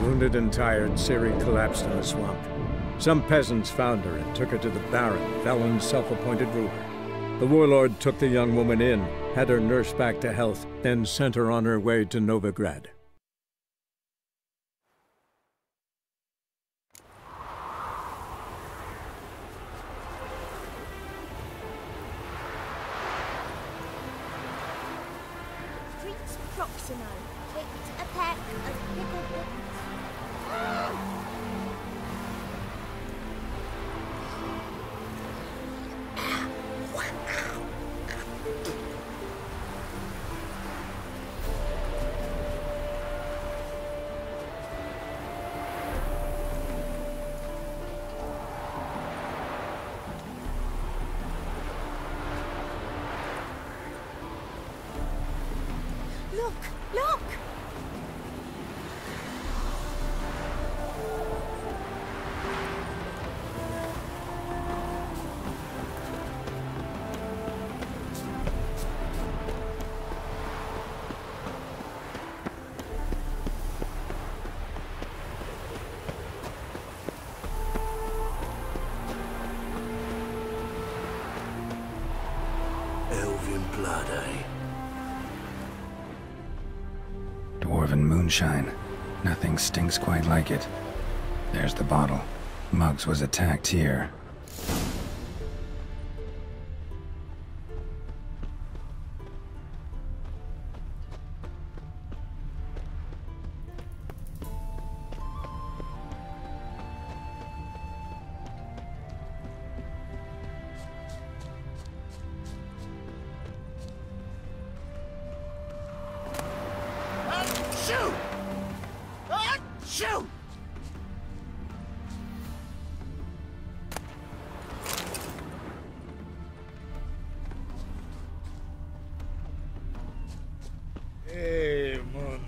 Wounded and tired, Ciri collapsed in the swamp. Some peasants found her and took her to the Baron, Valen's self-appointed ruler. The warlord took the young woman in, had her nursed back to health, then sent her on her way to Novigrad. Prince Proximo picked a pack of pickled buttons. Look! Look! Elven blood, eh? Dwarven moonshine. Nothing stinks quite like it. There's the bottle. Muggs was attacked here. Shoot! Shoot! Hey, Mon.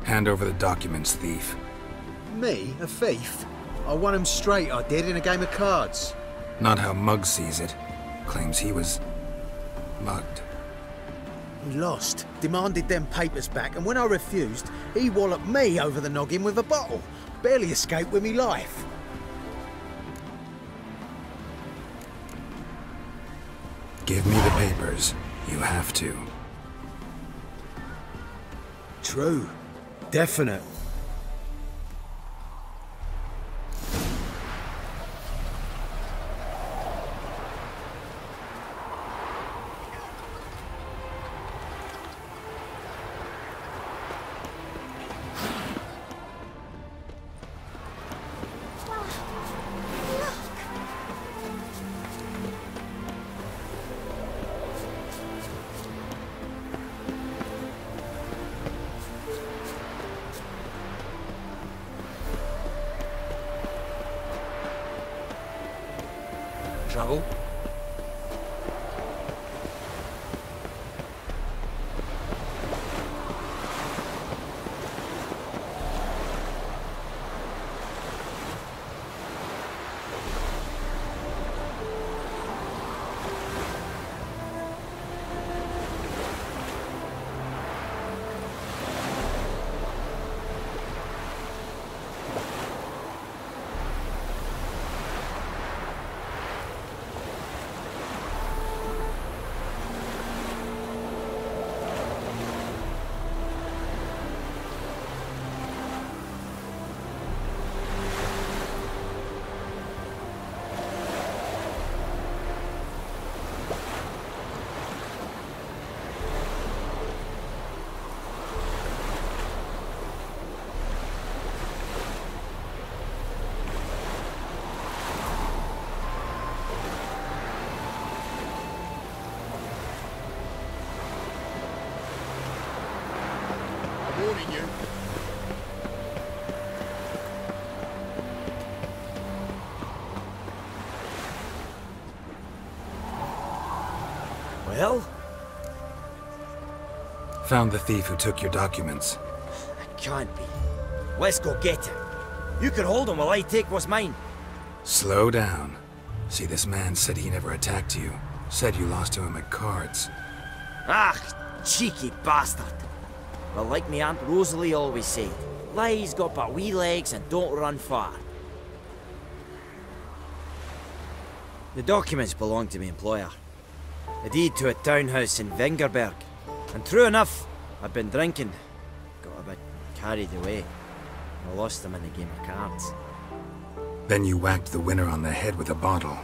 Hand over the documents, thief. Me? A thief? I won him straight, I did, in a game of cards. Not how Muggs sees it. Claims he was mugged. He lost, demanded them papers back, and when I refused, he walloped me over the noggin with a bottle. Barely escaped with me life. Give me the papers. You have to. True. Definite. Trouble? Warning you. Well? Found the thief who took your documents. Can't be. Let's go get him. You can hold him while I take what's mine. Slow down. See, this man said he never attacked you. Said you lost to him at cards. Ah, cheeky bastard. Well, like me Aunt Rosalie always said, lies got but wee legs and don't run far. The documents belong to my employer. A deed to a townhouse in Vingerberg. And true enough, I'd been drinking. Got a bit carried away. I lost them in a game of cards. Then you whacked the winner on the head with a bottle.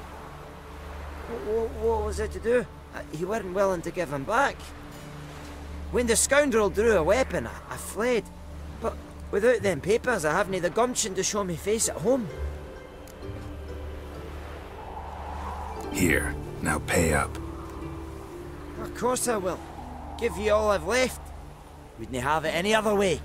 What was it to do? He weren't willing to give him back. When the scoundrel drew a weapon, I fled. But without them papers, I haven't the gumption to show me face at home. Here, now pay up. Of course I will. Give you all I've left. Wouldn't have it any other way.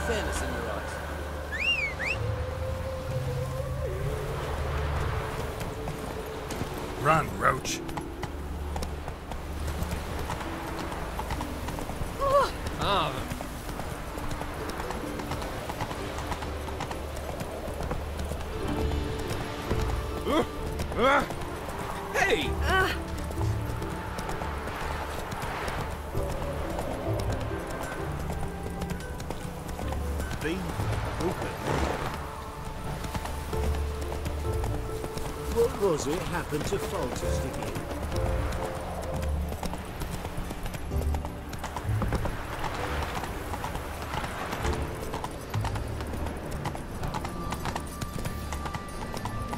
Fairness in your eyes. Run, Roach. Ah. Hey! Been open. What was it happened to Falter's again?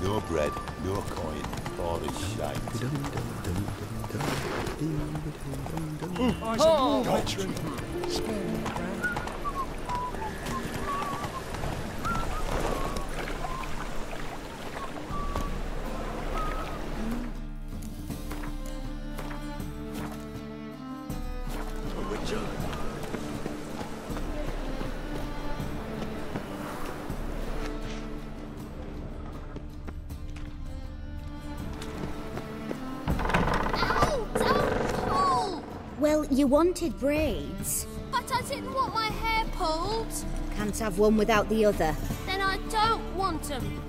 No bread, no coin, all is shite. Well, you wanted braids. But I didn't want my hair pulled. Can't have one without the other. Then I don't want them.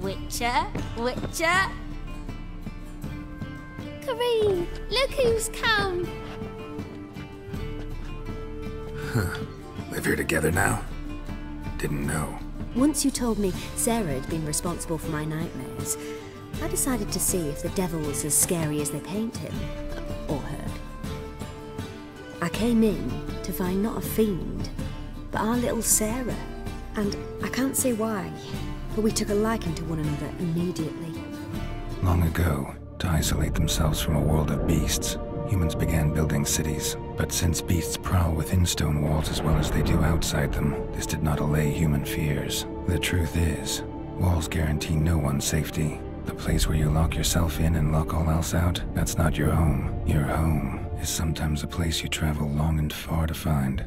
Witcher, Witcher. Kareen, look who's come. Live here together now? Didn't know. Once you told me Sarah had been responsible for my nightmares, I decided to see if the devil was as scary as they paint him. Or her. I came in to find not a fiend, but our little Sarah. And I can't say why, but we took a liking to one another immediately. Long ago, to isolate themselves from a world of beasts, humans began building cities. But since beasts prowl within stone walls as well as they do outside them, this did not allay human fears. The truth is, walls guarantee no one's safety. The place where you lock yourself in and lock all else out, that's not your home. Your home is sometimes a place you travel long and far to find.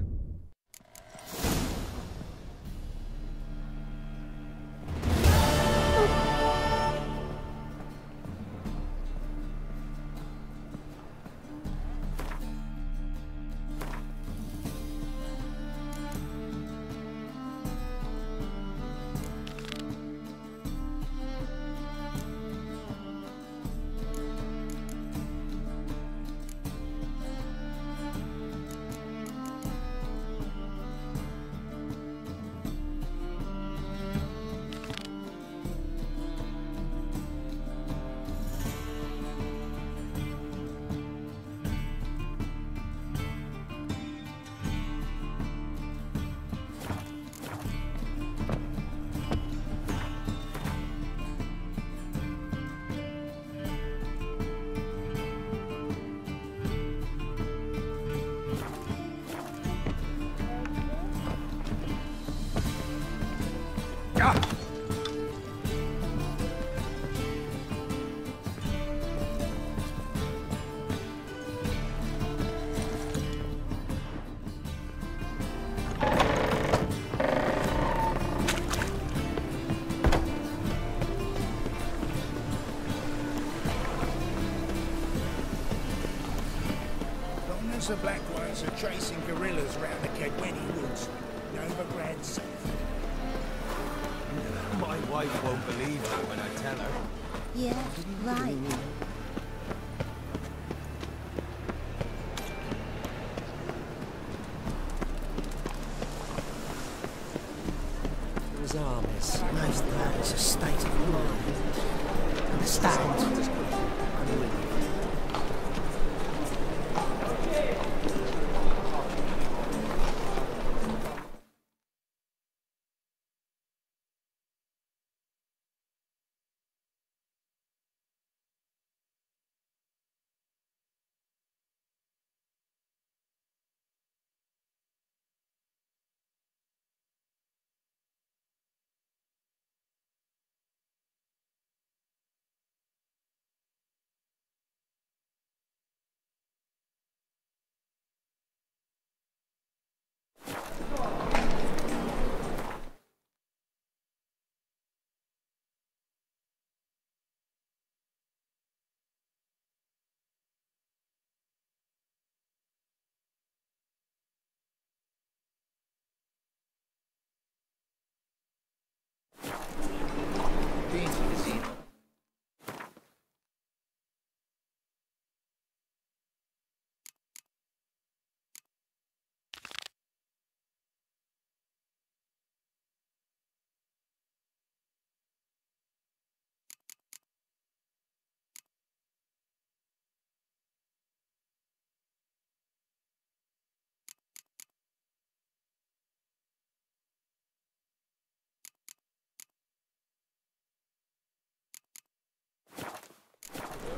the Black Ones are chasing guerrillas round the Kedweni woods. Novigrad south. My wife won't believe me when I tell her. Yeah, right. His armies. Most of that is a state of mind. Understand?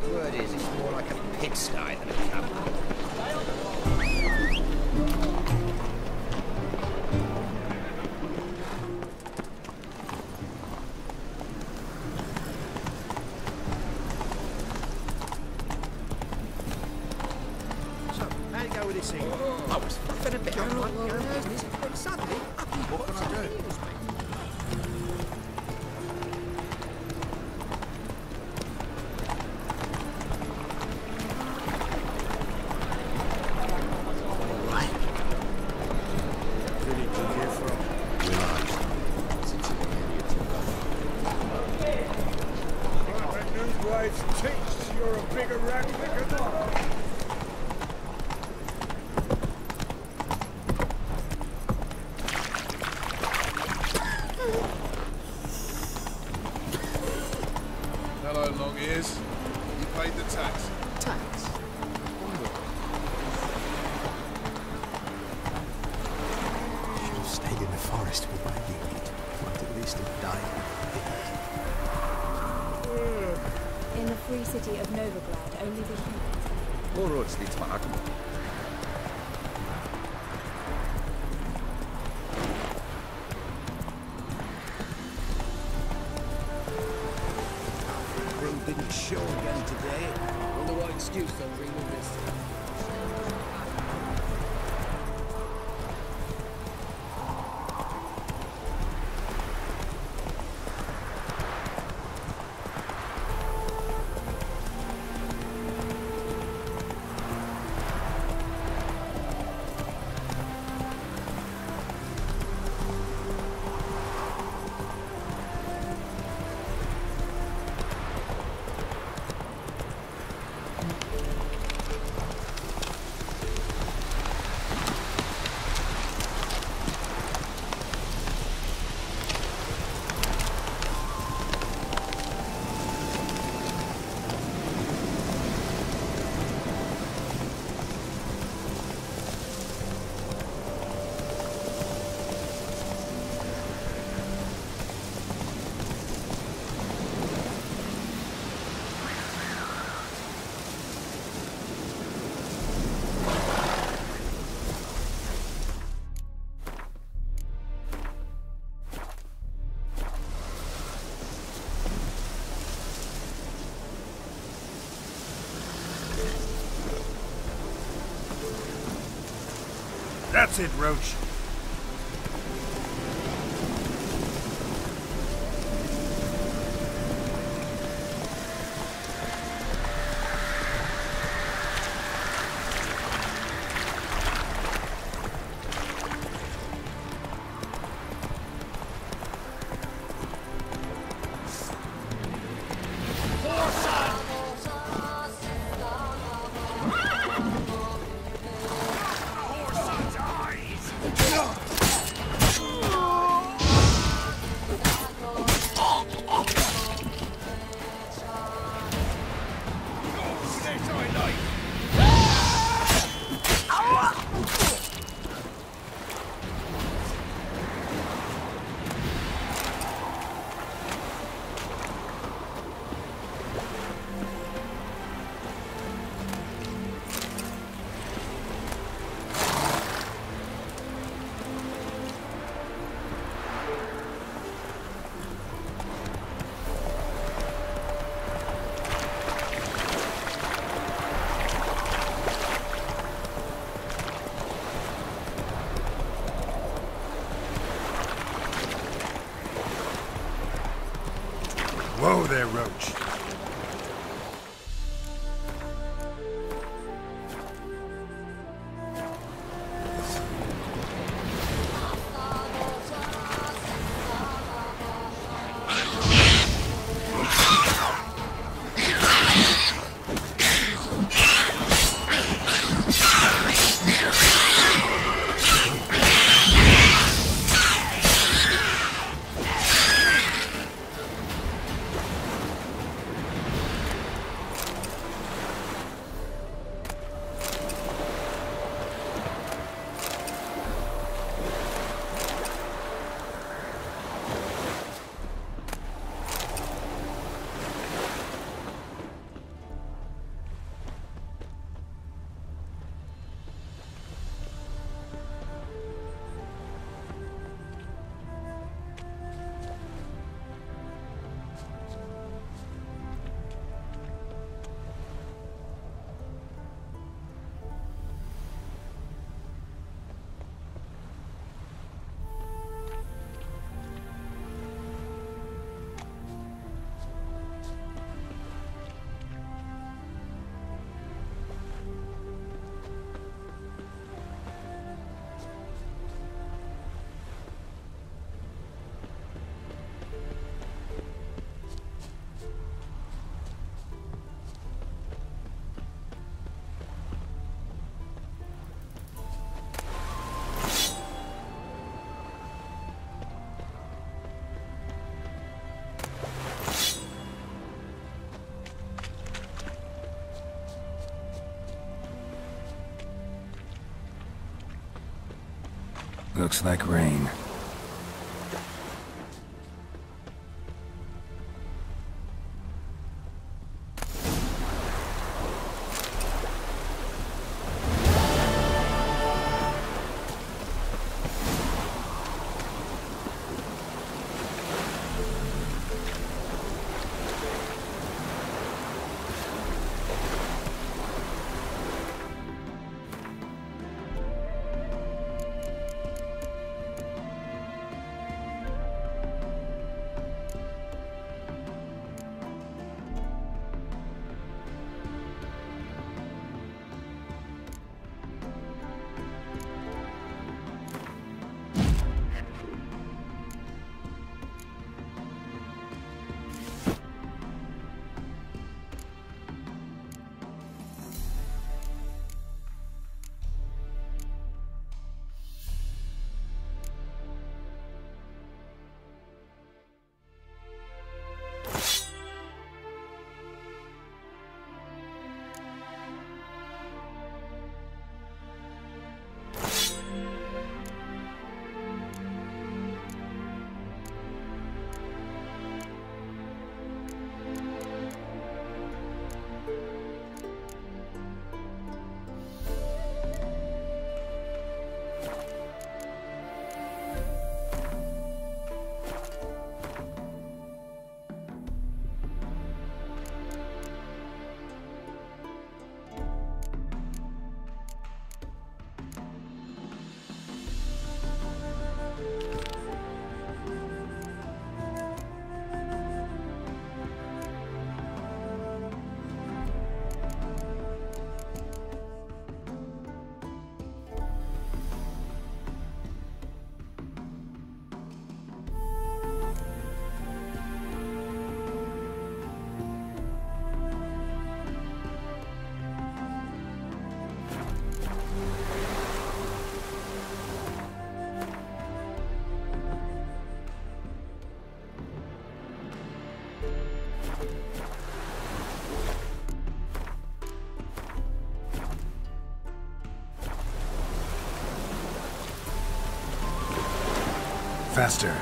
The word is, it's more like a pigsty than a camp. So, how'd it go with this thing? I was fucking a bit on my business, but suddenly, What can I do? You're a bigger rat picker than I. Hello, long ears. You paid the tax. Tax? Should have stayed in the forest with my unit. Might at least have died. In the free city of Novigrad, only the humans. All roads lead to Mahakam. Thing didn't show again today. Wonder what excuse they'll bring with this. That's it, Roach. Whoa there, Roach. Looks like rain. Faster.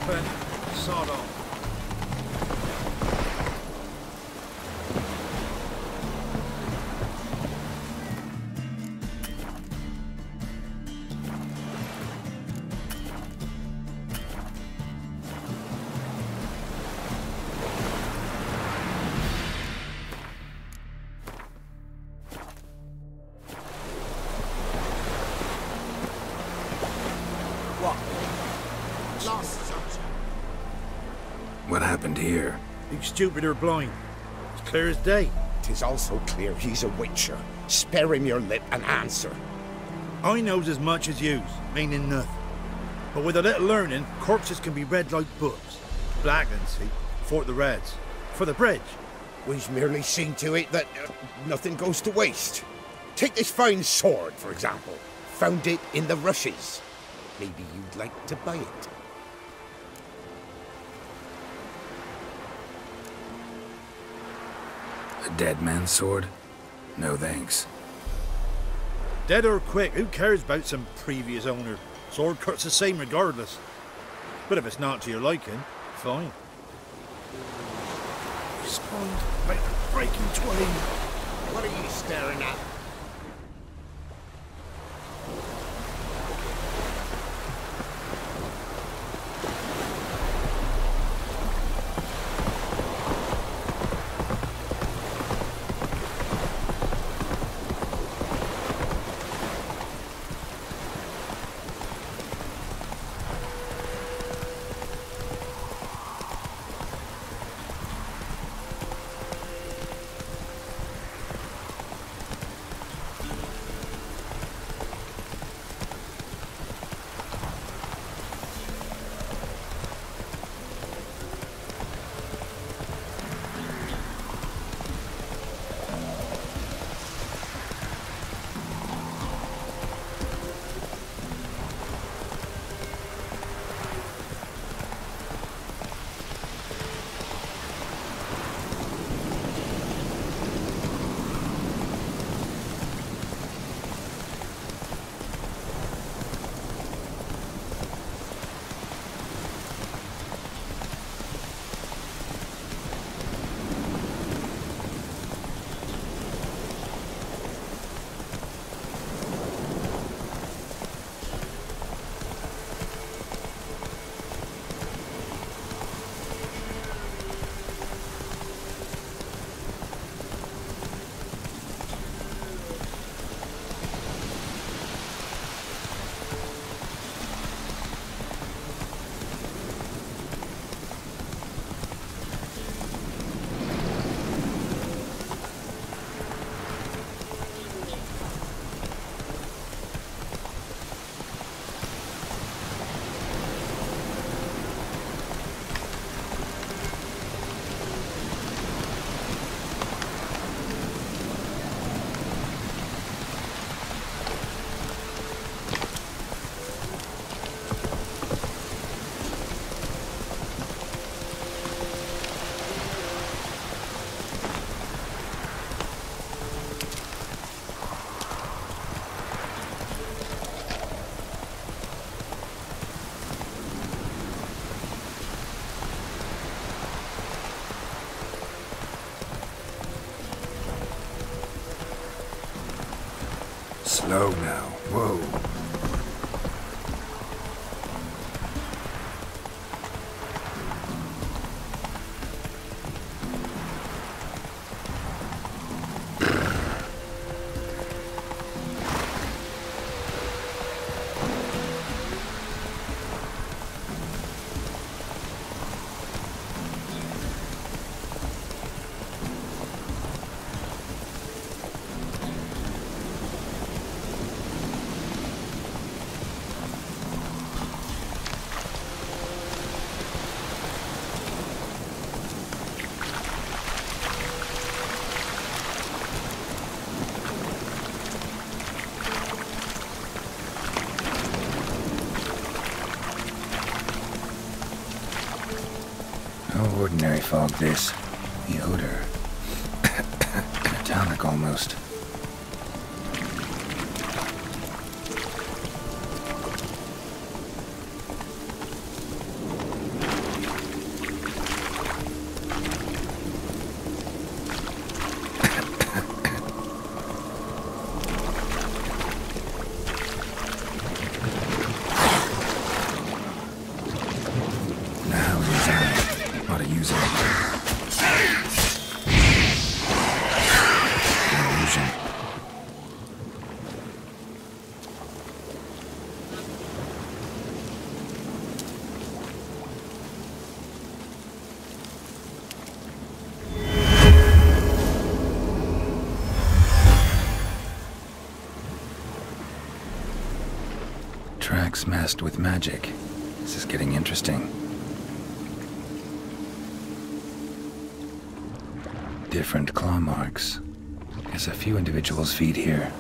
then. Sod off. What happened here? He's stupid or blind. It's clear as day. 'Tis also clear he's a witcher. Spare him your lip and answer. I knows as much as yous, meaning nothing. But with a little learning, corpses can be read like books. Blackland, see, for the Reds. For the bridge. We've merely seen to it that nothing goes to waste. Take this fine sword, for example. Found it in the rushes. Maybe you'd like to buy it. A dead man's sword? No thanks. Dead or quick, who cares about some previous owner? Sword cuts the same regardless. But if it's not to your liking, fine. Respond by breaking twain. What are you staring at? Slow now. Whoa. No ordinary fog, this. The odor. Metallic almost. illusion. Tracks masked with magic. This is getting interesting. Different claw marks. Guess a few individuals feed here.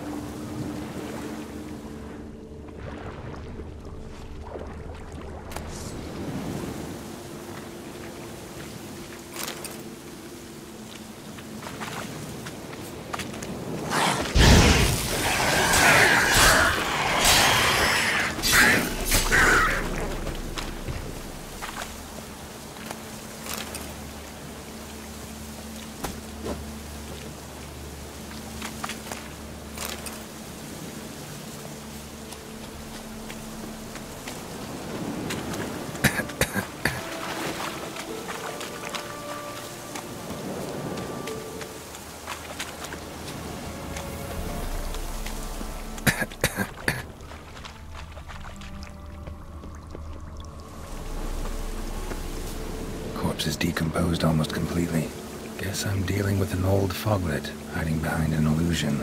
Corpse is decomposed almost completely. Guess I'm dealing with an old foglet hiding behind an illusion.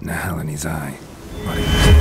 Nahal in his eye. What is it?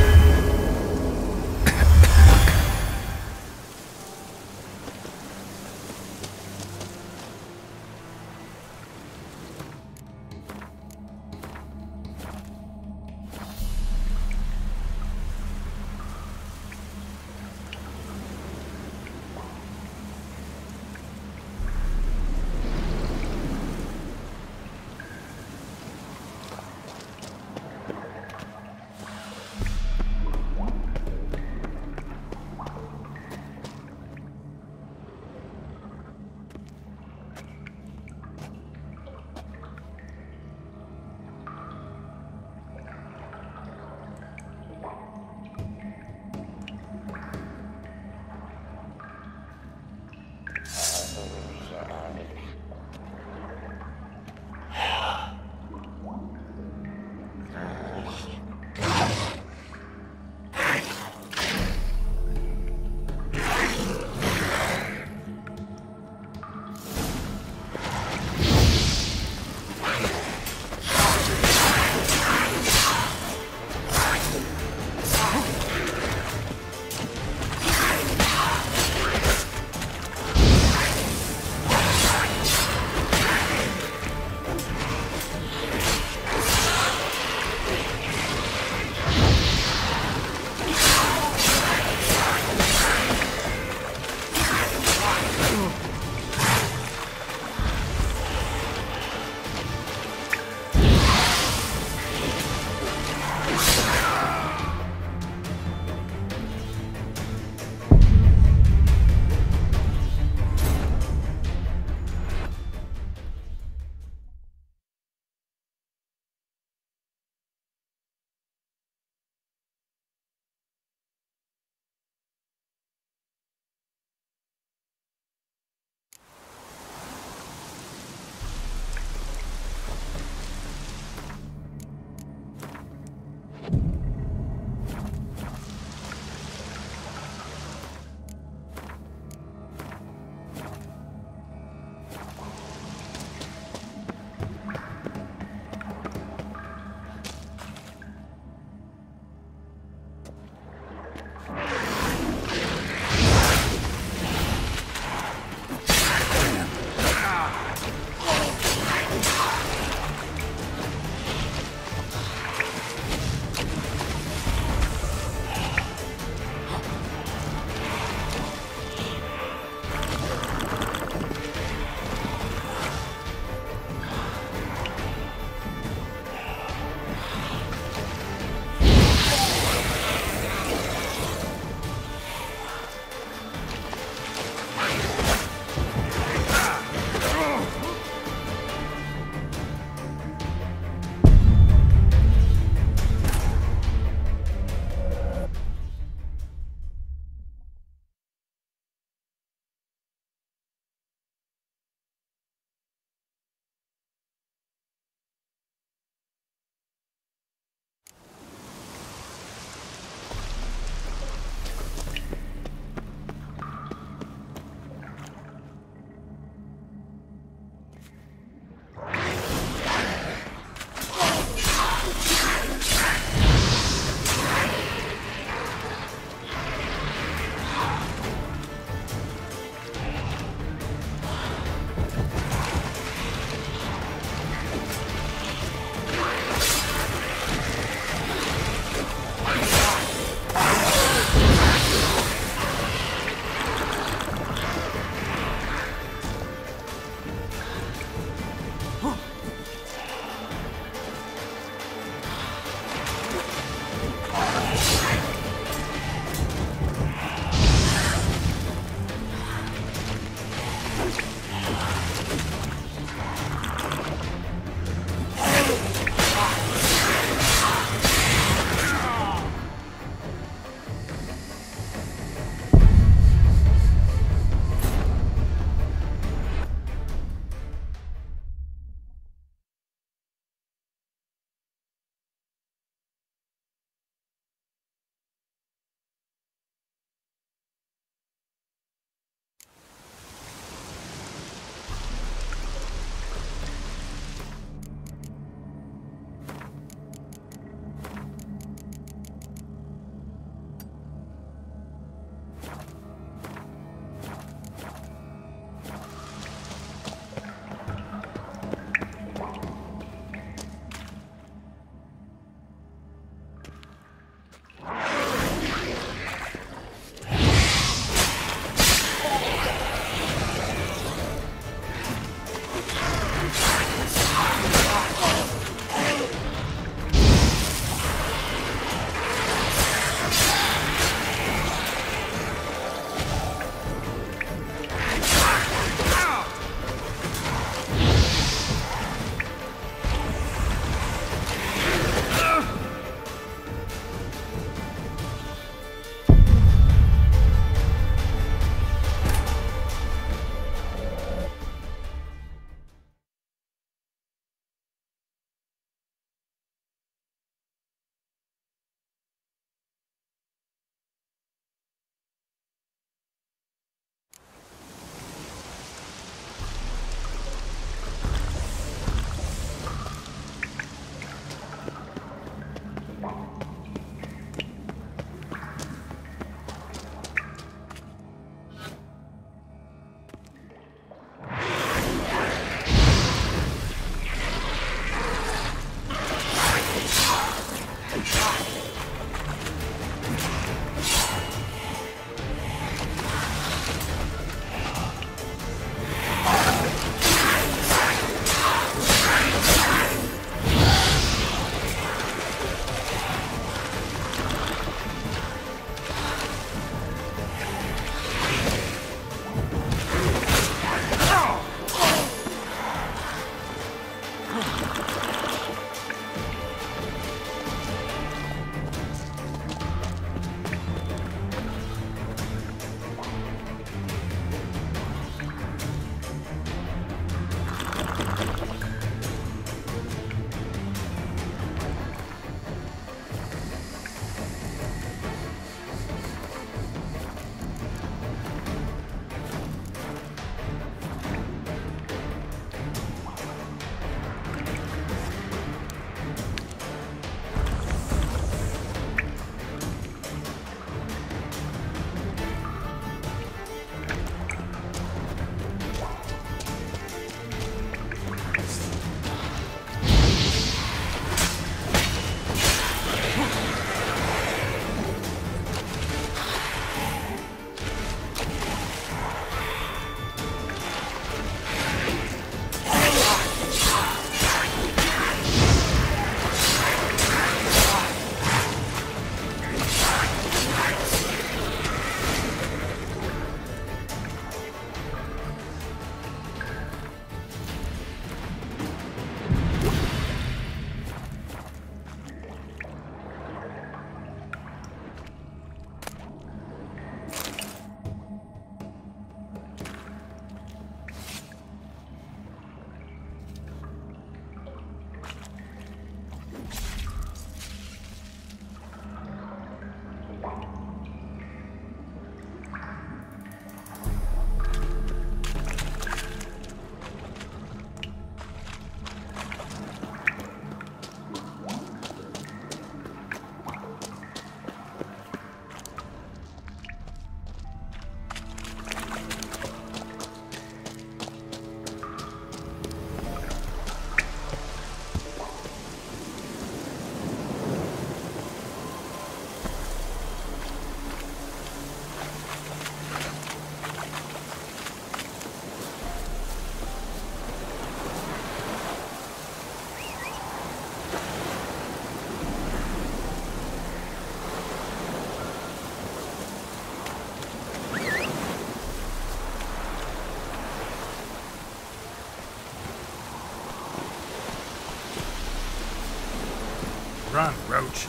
Run, Roach.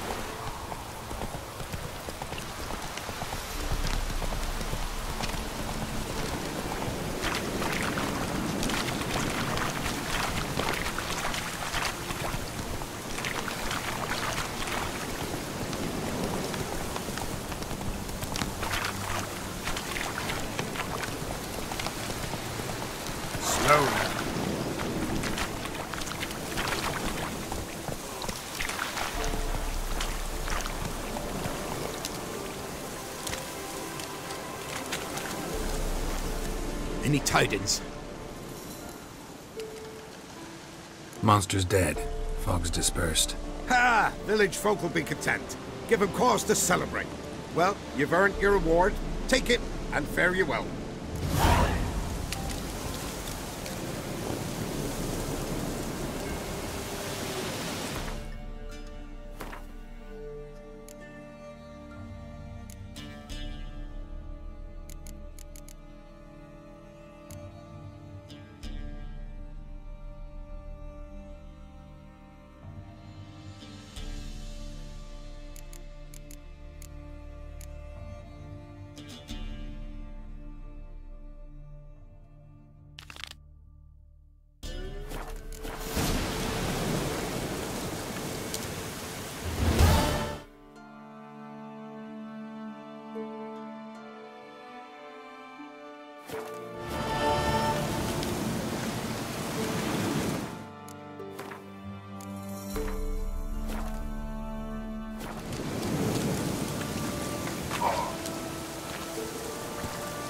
Any tidings? Monster's dead. Fog's dispersed. Ha! Village folk will be content. Give 'em cause to celebrate. Well, you've earned your reward. Take it, and fare you well.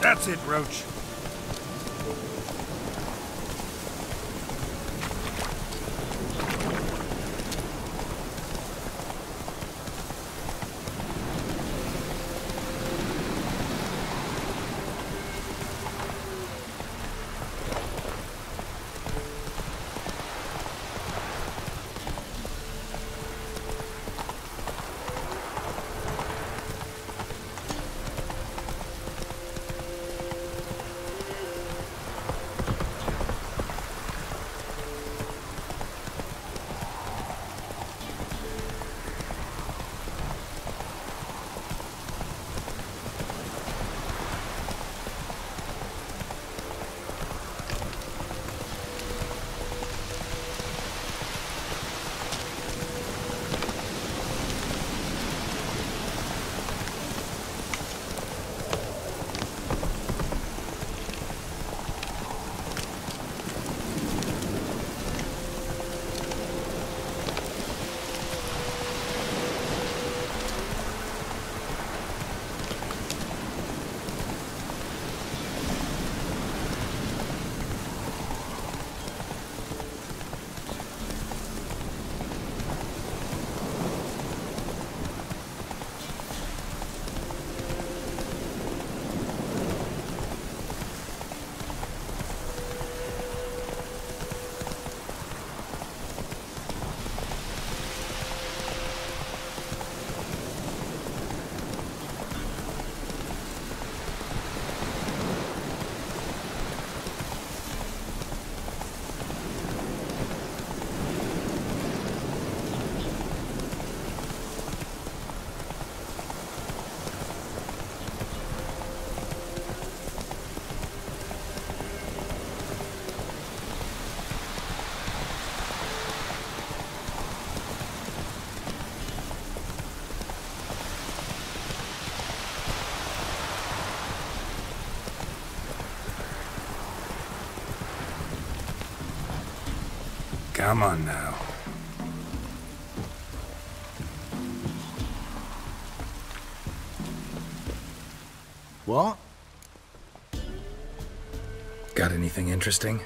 That's it, Roach. Come on now. What? Got anything interesting?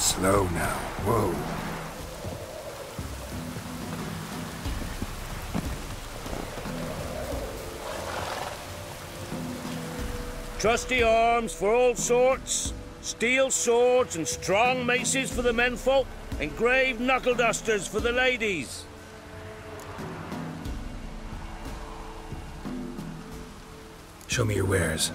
Slow now. Whoa. Trusty arms for all sorts, steel swords and strong maces for the menfolk, engraved knuckle dusters for the ladies. Show me your wares.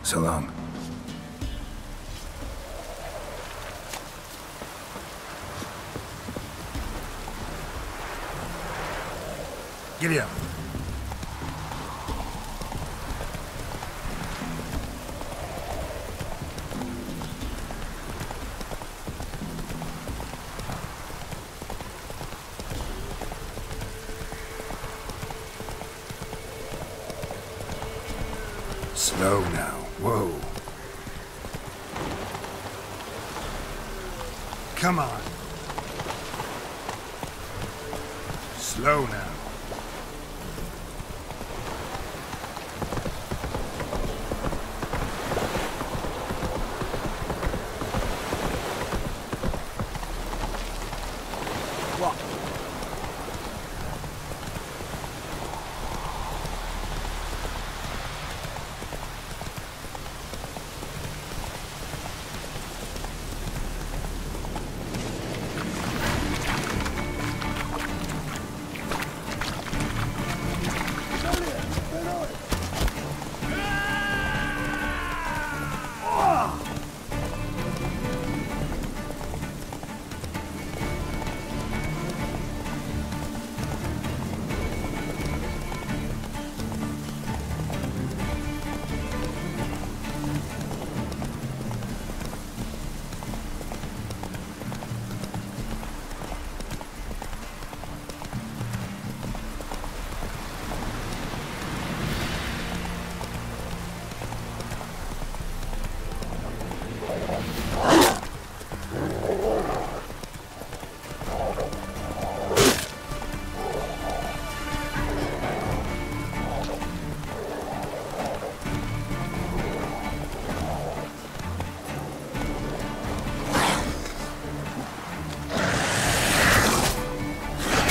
So long. Giddy up. Slow now. Whoa. Come on. Slow now. What?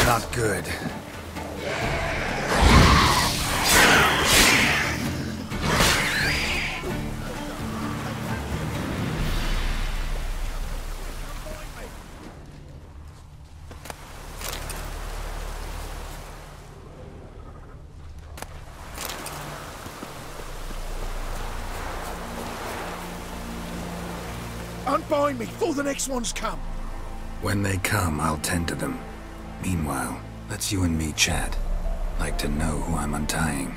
Not good. Unbind me before the next ones come. When they come, I'll tend to them. Meanwhile, let's you and me chat. Like to know who I'm untying.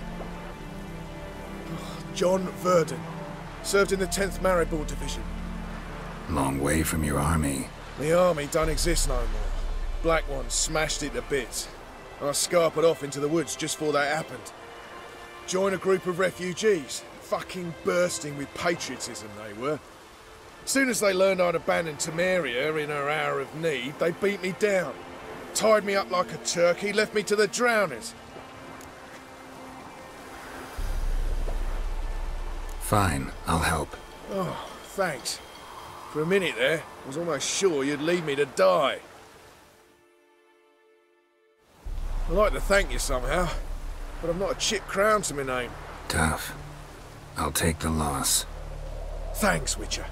John Verdon. Served in the 10th Maribor Division. Long way from your army. The army don't exist no more. Black Ones smashed it to bits. I scarpered off into the woods just before that happened. Joined a group of refugees. Fucking bursting with patriotism they were. Soon as they learned I'd abandoned Temeria in her hour of need, they beat me down. Tied me up like a turkey, left me to the drowners. Fine, I'll help. Oh, thanks. For a minute there, I was almost sure you'd leave me to die. I'd like to thank you somehow, but I've not a chip crown to my name. Tough. I'll take the loss. Thanks, Witcher.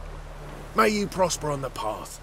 May you prosper on the path.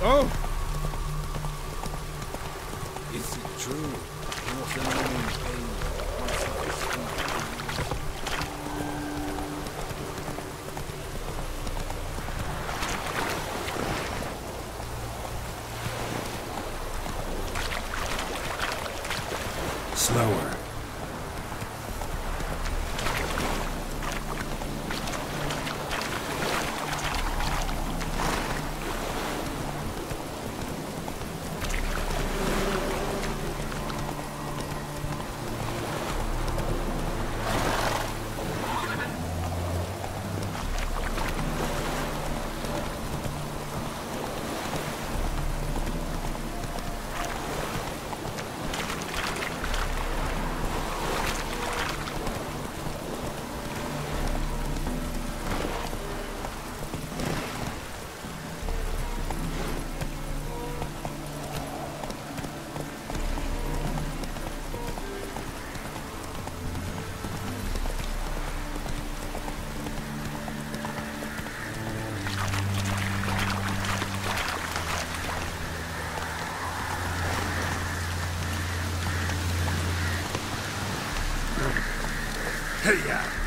Oh! Is it true? What the name Slower. Hey-ya!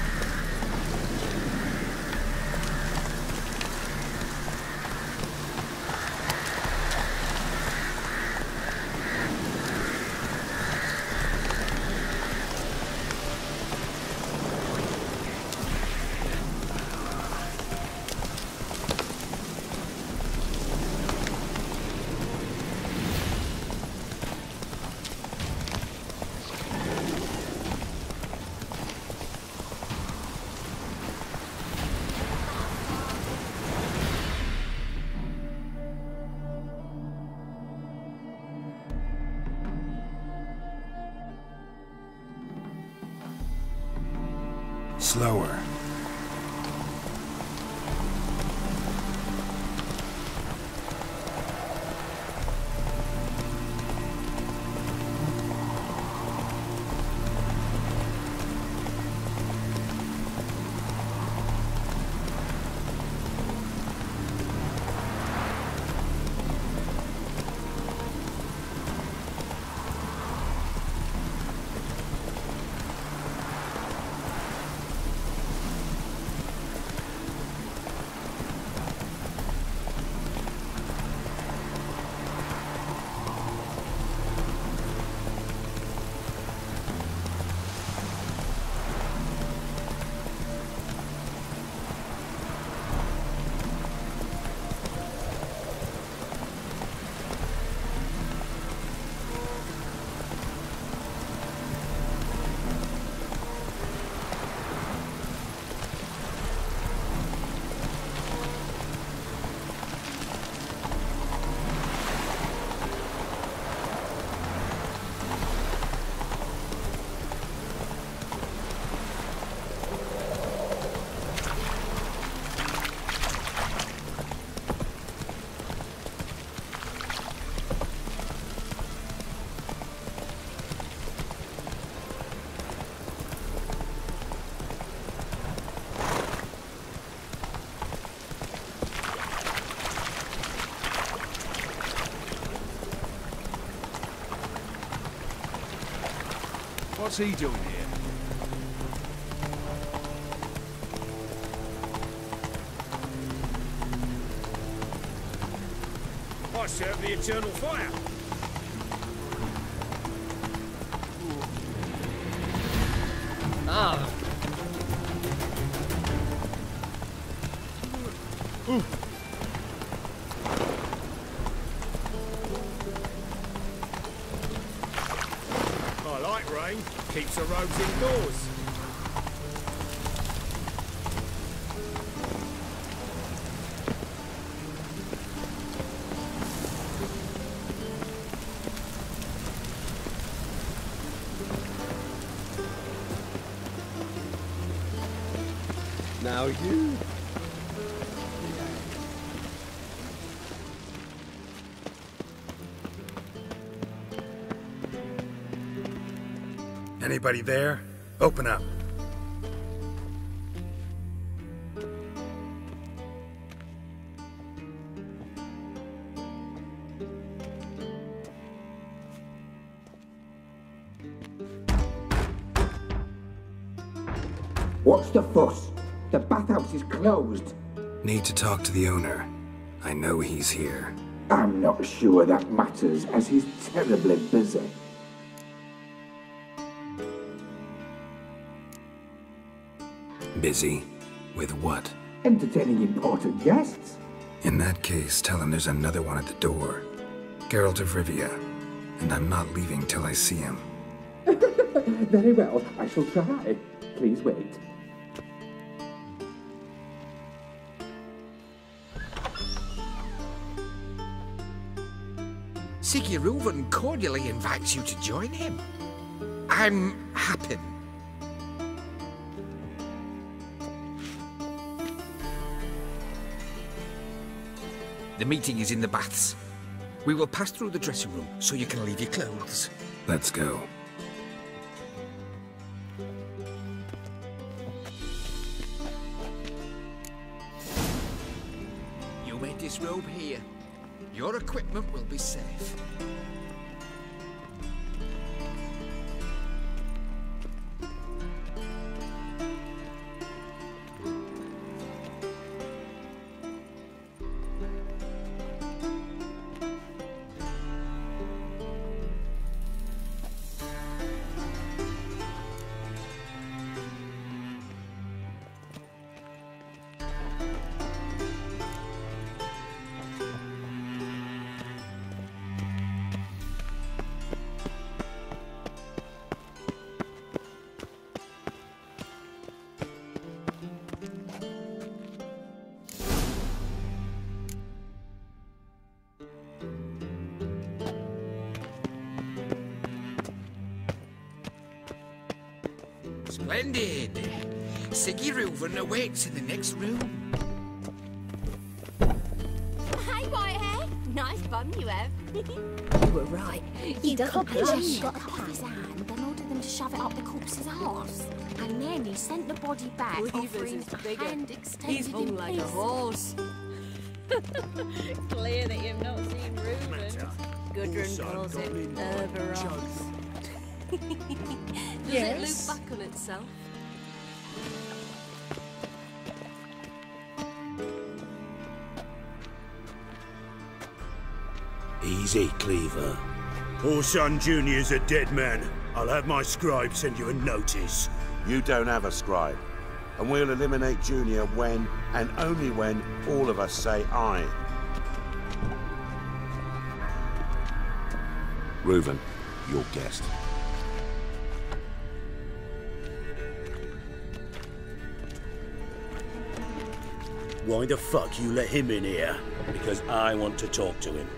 Slower. What's he doing here? I serve the eternal fire. Ah. I like rain. Keeps the roads indoors. Now you. Anybody there? Open up. What's the fuss? The bathhouse is closed. Need to talk to the owner. I know he's here. I'm not sure that matters, as he's terribly busy. Busy? With what? Entertaining important guests. In that case, tell him there's another one at the door. Geralt of Rivia. And I'm not leaving till I see him. Very well, I shall try. Please wait. Sigurd cordially invites you to join him. I'm happy. The meeting is in the baths. We will pass through the dressing room so you can leave your clothes. Let's go. You may disrobe here. Your equipment will be safe. Splendid! Sigurd awaits in the next room. Hey, Whitehair. Nice bum you have. You were right. He doesn't He got the pot in his hand, then ordered them to shove it up the corpse's arse. And then he sent the body back, offering a hand extended He's hung in like a peace. horse. Clear that you've not seen Reuben. Gudrun calls it Urberos. Does it loop back on itself? Easy, Cleaver. Orson Jr.'s a dead man. I'll have my scribe send you a notice. You don't have a scribe. And we'll eliminate Junior when, and only when, all of us say aye. Reuven, your guest. Why the fuck you let him in here? Because I want to talk to him.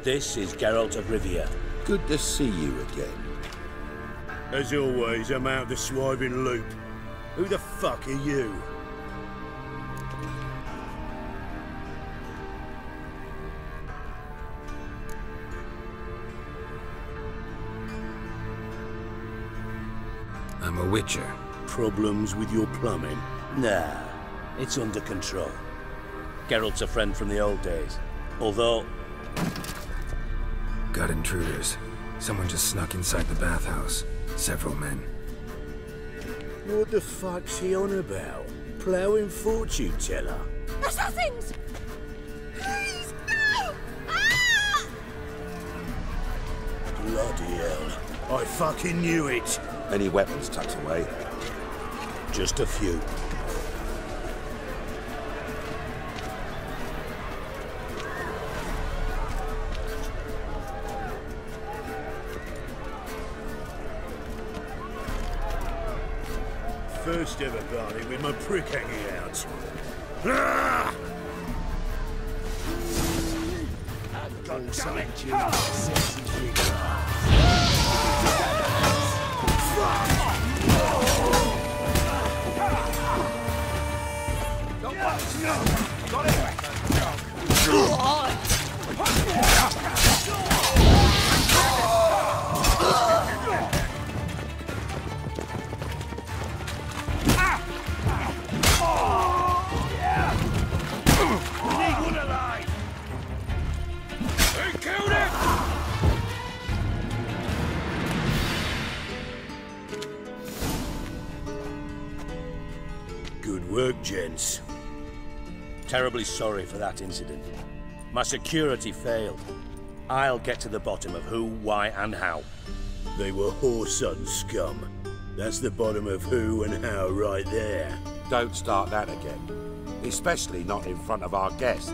This is Geralt of Rivia. Good to see you again. As always, I'm out of the swiving loop. Who the fuck are you? I'm a witcher. Problems with your plumbing? Nah, it's under control. Geralt's a friend from the old days. Although... Got intruders. Someone just snuck inside the bathhouse. Several men. What the fuck's he on about? Ploughing fortune teller? Assassins! Please, no! Ah! Bloody hell. I fucking knew it. Any weapons tucked away? Just a few. First ever party with my prick hanging out. Ah! Good work, gents. Terribly sorry for that incident. My security failed. I'll get to the bottom of who, why, and how. They were whoreson scum. That's the bottom of who and how right there. Don't start that again. Especially not in front of our guest.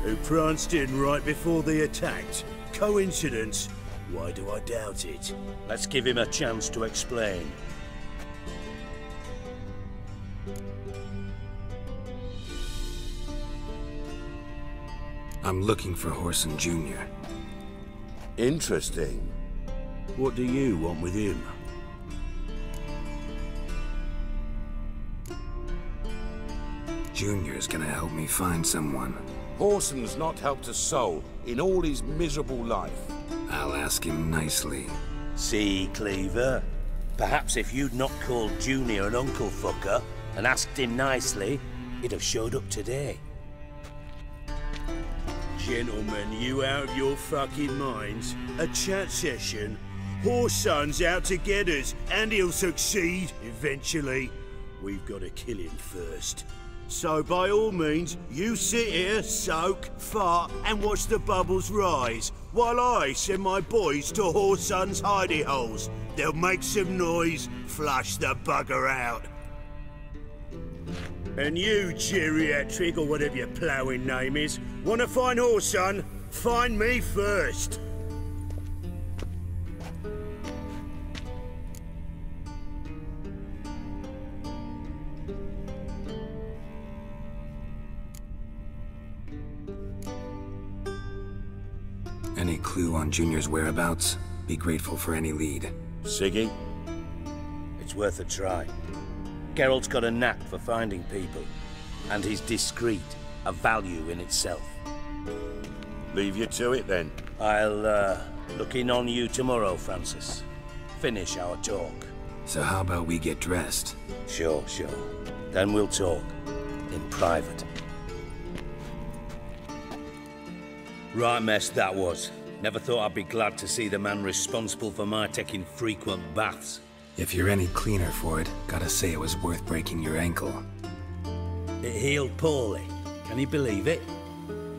Who pranced in right before they attacked. Coincidence? Why do I doubt it? Let's give him a chance to explain. I'm looking for Whoreson Jr. Interesting. What do you want with him? Junior's gonna help me find someone. Whoreson's not helped a soul in all his miserable life. I'll ask him nicely. See, Cleaver? Perhaps if you'd not called Junior an uncle fucker and asked him nicely, he'd have showed up today. Gentlemen, you out of your fucking minds? A chat session? Whoreson's out to get us, and he'll succeed, eventually. We've got to kill him first. So by all means, you sit here, soak, fart, and watch the bubbles rise, while I send my boys to Whoreson's hidey holes. They'll make some noise, flush the bugger out. And you, geriatric, or whatever your ploughing name is, want to find Whoreson? Find me first. Any clue on Junior's whereabouts? Be grateful for any lead. Siggy? It's worth a try. Geralt's got a knack for finding people, and he's discreet, a value in itself. Leave you to it, then. I'll, look in on you tomorrow, Francis. Finish our talk. So how about we get dressed? Sure. Then we'll talk. In private. Right mess that was. Never thought I'd be glad to see the man responsible for my taking frequent baths. If you're any cleaner for it, gotta say it was worth breaking your ankle. It healed poorly. Can you believe it?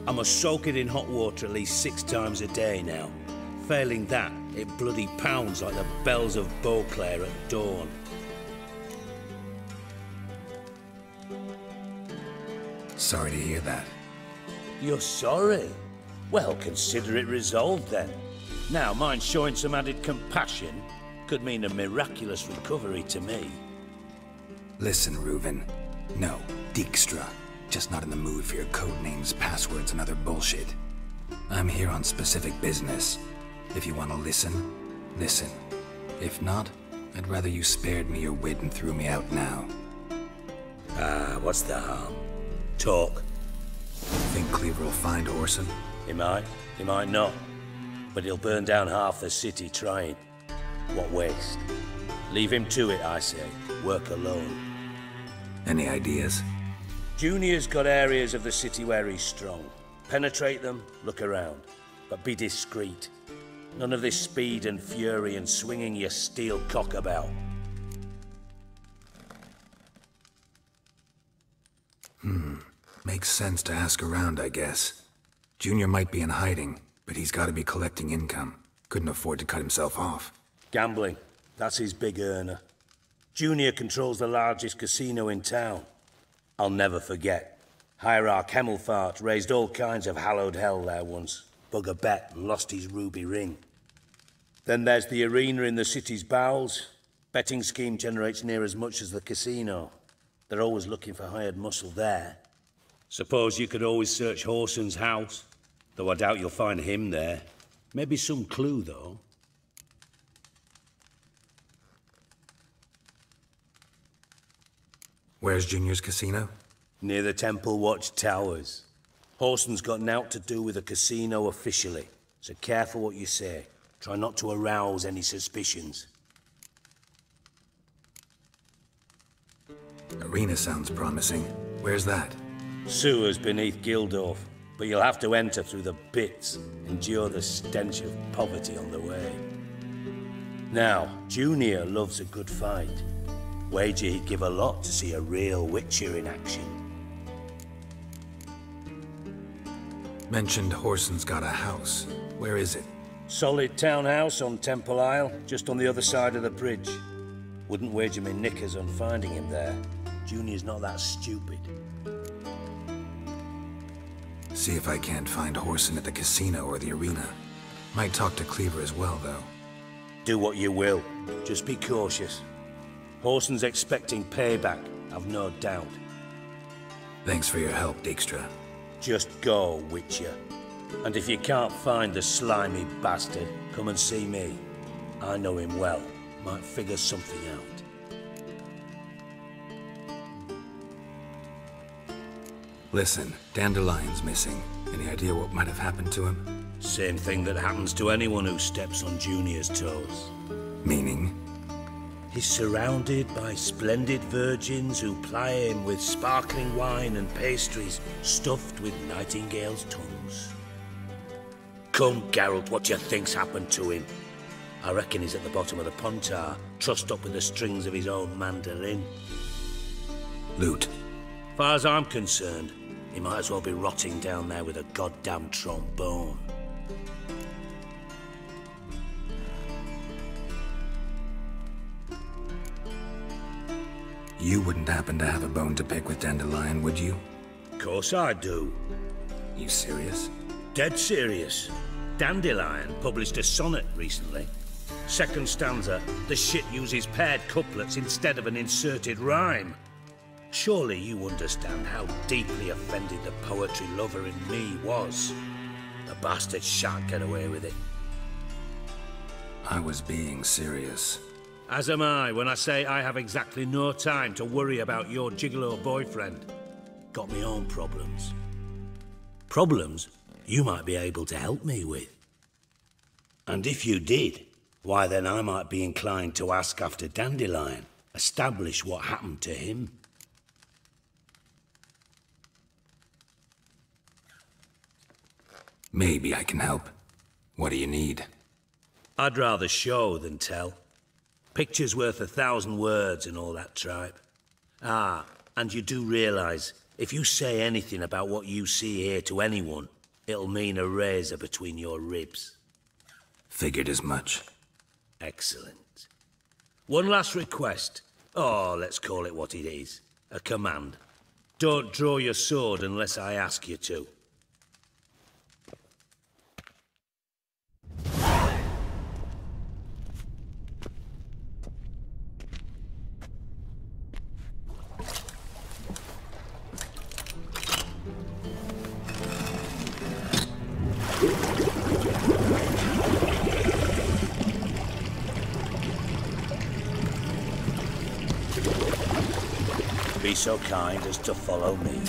I must soak it in hot water at least 6 times a day now. Failing that, it bloody pounds like the bells of Beauclair at dawn. Sorry to hear that. You're sorry? Well, consider it resolved then. Now, mine showing some added compassion could mean a miraculous recovery to me. Listen, Reuven. No, Dijkstra. Just not in the mood for your code names, passwords, and other bullshit. I'm here on specific business. If you want to listen, listen. If not, I'd rather you spared me your wit and threw me out now. What's the harm? Talk. Think Cleaver will find Whoreson? He might not. But he'll burn down half the city trying. What waste? Leave him to it, I say. Work alone. Any ideas? Junior's got areas of the city where he's strong. Penetrate them, look around. But be discreet. None of this speed and fury and swinging your steel cock about. Makes sense to ask around, I guess. Junior might be in hiding, but he's got to be collecting income. Couldn't afford to cut himself off. Gambling. That's his big earner. Junior controls the largest casino in town. I'll never forget. Hierarch Hemmelfart raised all kinds of hallowed hell there once. Bug a bet and lost his ruby ring. Then there's the arena in the city's bowels. Betting scheme generates near as much as the casino. They're always looking for hired muscle there. Suppose you could always search Horson's house, though I doubt you'll find him there. Maybe some clue, though. Where's Junior's casino? Near the Temple Watch Towers. Horson's got nought to do with the casino officially, so careful what you say. Try not to arouse any suspicions. Arena sounds promising. Where's that? Sewers beneath Gildorf, but you'll have to enter through the bits, endure the stench of poverty on the way. Now, Junior loves a good fight. Wager he'd give a lot to see a real Witcher in action. Mentioned Horson's got a house. Where is it? Solid townhouse on Temple Isle, just on the other side of the bridge. Wouldn't wager me knickers on finding him there. Junior's not that stupid. See if I can't find Horson at the casino or the arena. Might talk to Cleaver as well, though. Do what you will. Just be cautious. Horson's expecting payback, I've no doubt. Thanks for your help, Dijkstra. Just go, Witcher. And if you can't find the slimy bastard, come and see me. I know him well. Might figure something out. Listen, Dandelion's missing. Any idea what might have happened to him? Same thing that happens to anyone who steps on Junior's toes. Meaning? He's surrounded by splendid virgins who ply him with sparkling wine and pastries stuffed with nightingales' tongues. Come, Geralt, what do you think's happened to him? I reckon he's at the bottom of the Pontar, trussed up with the strings of his own mandolin. Loot. Far as I'm concerned, he might as well be rotting down there with a goddamn trombone. You wouldn't happen to have a bone to pick with Dandelion, would you? Of course I do. You serious? Dead serious. Dandelion published a sonnet recently. Second stanza, the shit uses paired couplets instead of an inserted rhyme. Surely you understand how deeply offended the poetry lover in me was. The bastard shan't get away with it. I was being serious. As am I when I say I have exactly no time to worry about your gigolo boyfriend. Got me own problems. Problems you might be able to help me with. And if you did, why then I might be inclined to ask after Dandelion, establish what happened to him. Maybe I can help. What do you need? I'd rather show than tell. Picture's worth 1,000 words and all that tripe. Ah, and you do realise, if you say anything about what you see here to anyone, it'll mean a razor between your ribs. Figured as much. Excellent. One last request. Oh, let's call it what it is. A command. Don't draw your sword unless I ask you to. Be so kind as to follow me.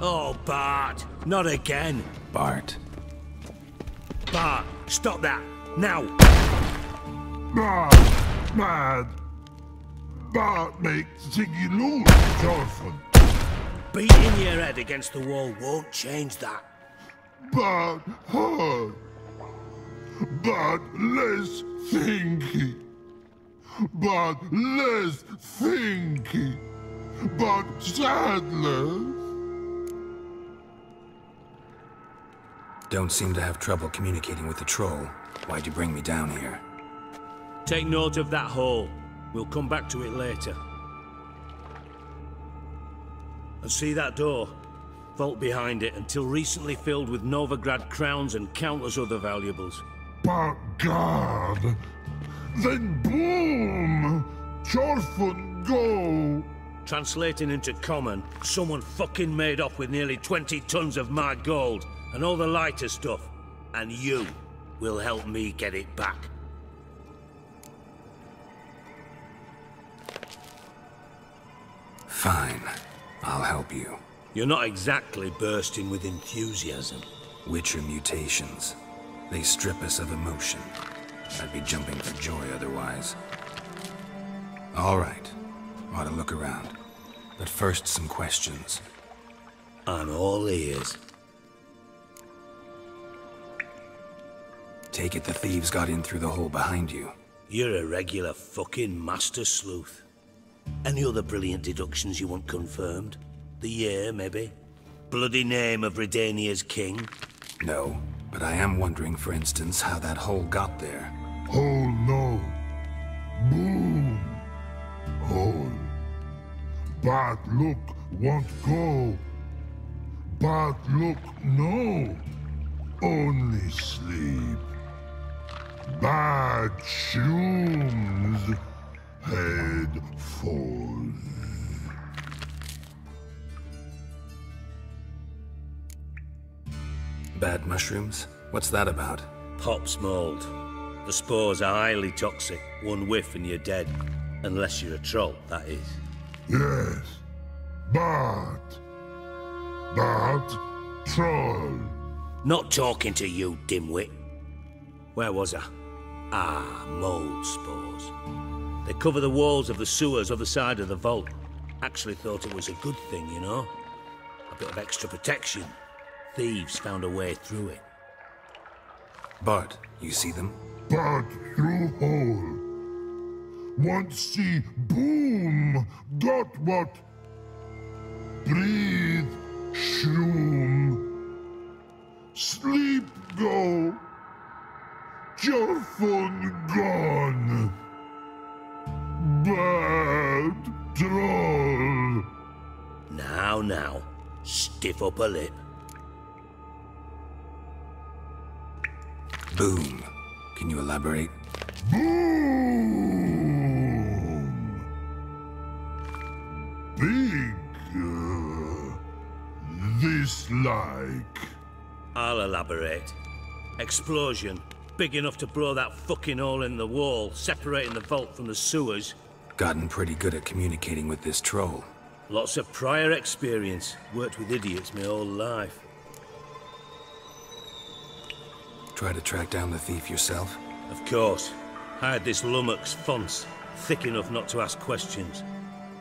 Oh, Bart, not again. Bart. Bart, stop that, now. Bart, man. Bart makes Ziggy lose, Jonathan. Beating your head against the wall won't change that. Bart hard. Bart less thinky. Bart less thinky. Bart sadless. Don't seem to have trouble communicating with the troll. Why'd you bring me down here? Take note of that hole. We'll come back to it later. And see that door? Vault behind it, until recently filled with Novigrad crowns and countless other valuables. But God, then boom! Chorfun go! Translating into common, someone fucking made off with nearly 20 tons of my gold, and all the lighter stuff. And you will help me get it back. Fine. I'll help you. You're not exactly bursting with enthusiasm. Witcher mutations. They strip us of emotion. I'd be jumping for joy otherwise. All right. Ought to look around. But first, some questions. I'm all ears. Take it the thieves got in through the hole behind you. You're a regular fucking master sleuth. Any other brilliant deductions you want confirmed? The year, maybe? Bloody name of Redania's king? No, but I am wondering, for instance, how that hole got there. Hole no. Boom. Hole. Bad look won't go. Bad look no. Only sleep. Bad shoes. Head falls. Bad mushrooms? What's that about? Pop's mold. The spores are highly toxic. One whiff and you're dead. Unless you're a troll, that is. Yes. Bad. Bad troll. Not talking to you, dimwit. Where was I? Ah, mold spores. They cover the walls of the sewers other side of the vault. Actually thought it was a good thing, you know? A bit of extra protection. Thieves found a way through it. Bart, you see them? Bart through hole. Want see boom. Got what? Breathe. Shroom. Sleep go. Jorfun gone. Bad troll. Now, stiff up a lip. Boom. Can you elaborate? Boom. Big. This like. I'll elaborate. Explosion. Big enough to blow that fucking hole in the wall, separating the vault from the sewers. Gotten pretty good at communicating with this troll. Lots of prior experience. Worked with idiots my whole life. Try to track down the thief yourself? Of course. Hired this lummox Fons, thick enough not to ask questions.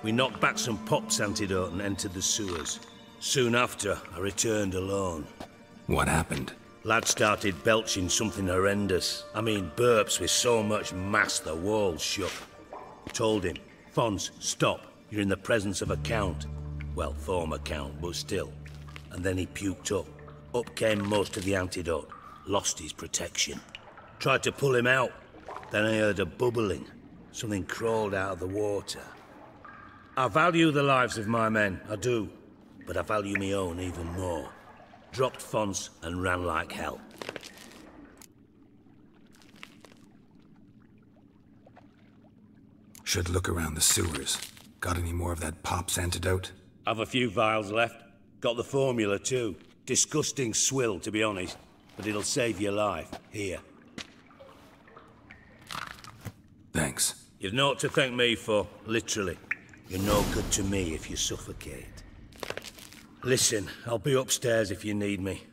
We knocked back some Pop's antidote and entered the sewers. Soon after, I returned alone. What happened? Lad started belching something horrendous. I mean, burps with so much mass the walls shook. Told him, Fons, stop. You're in the presence of a count. Well, former count, but still. And then he puked up. Up came most of the antidote. Lost his protection. Tried to pull him out. Then I heard a bubbling. Something crawled out of the water. I value the lives of my men, I do. But I value my own even more. Dropped Fons and ran like hell. Should look around the sewers. Got any more of that Pop's antidote? I've a few vials left. Got the formula too. Disgusting swill, to be honest. But it'll save your life. Here. Thanks. You've naught to thank me for, literally. You're no good to me if you suffocate. Listen, I'll be upstairs if you need me.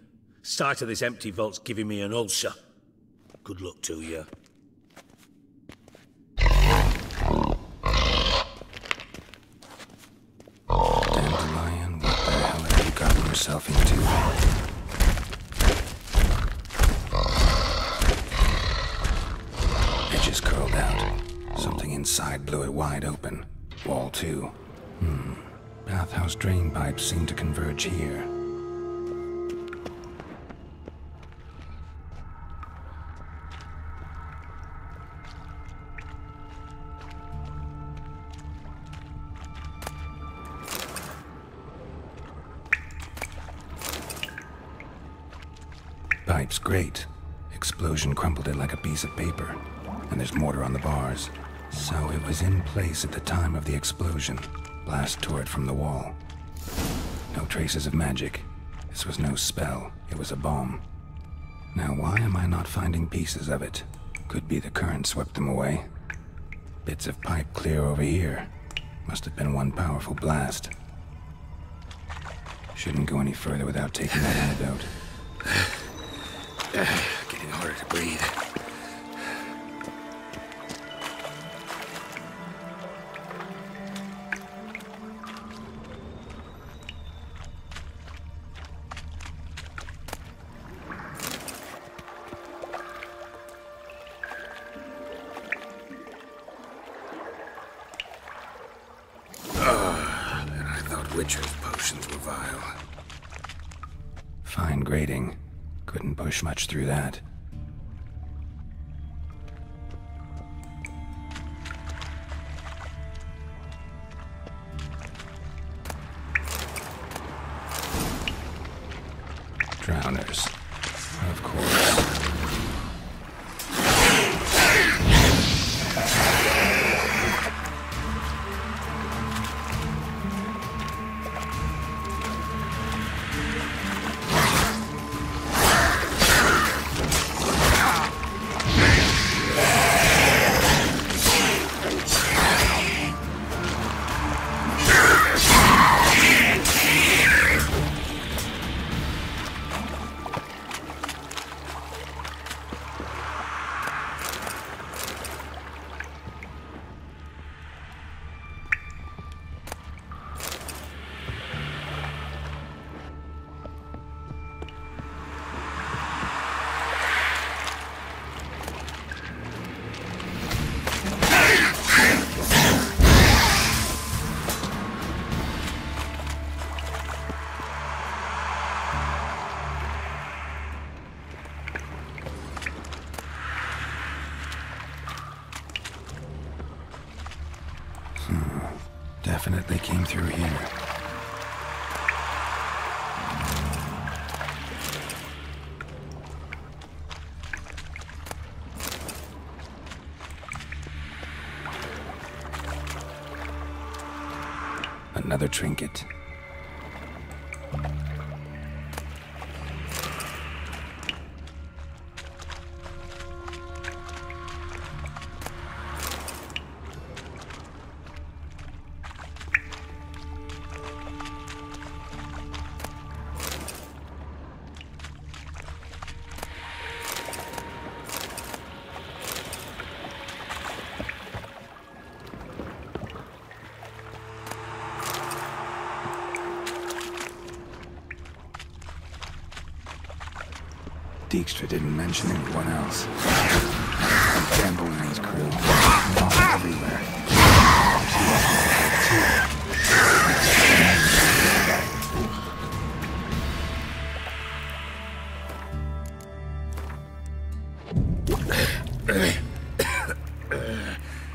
Sight of this empty vault's giving me an ulcer. Good luck to you. Dandelion, what the hell have you gotten yourself into? Edges curled out. Something inside blew it wide open. Wall too. Bathhouse drain pipes seem to converge here. Pipe's great. Explosion crumpled it like a piece of paper. And there's mortar on the bars. So it was in place at the time of the explosion. Blast tore it from the wall. No traces of magic. This was no spell. It was a bomb. Now why am I not finding pieces of it? Could be the current swept them away. Bits of pipe clear over here. Must have been one powerful blast. Shouldn't go any further without taking that antidote. Getting harder to breathe. Witcher's potions were vile. Fine grading. Couldn't push much through that. Drowners. Of course. Definitely came through here. Another trinket. Dijkstra didn't mention anyone else. Dandelions crew. All everywhere.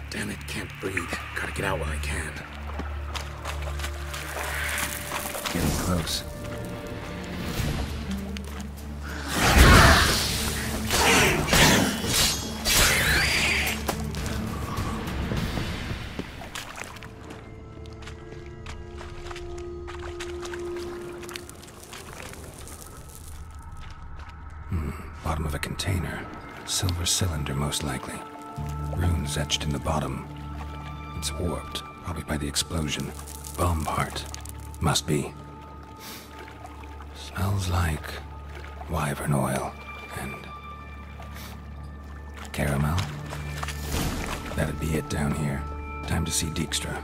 Damn it, can't breathe. Gotta get out while I can. Getting close. Bottom of a container. Silver cylinder, most likely. Runes etched in the bottom. It's warped, probably by the explosion. Bomb part. Must be. Smells like wyvern oil and caramel. That'd be it down here. Time to see Dijkstra.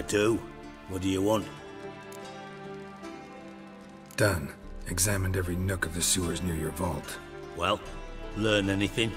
do. What do you want? Done. Examined every nook of the sewers near your vault. Well, learn anything?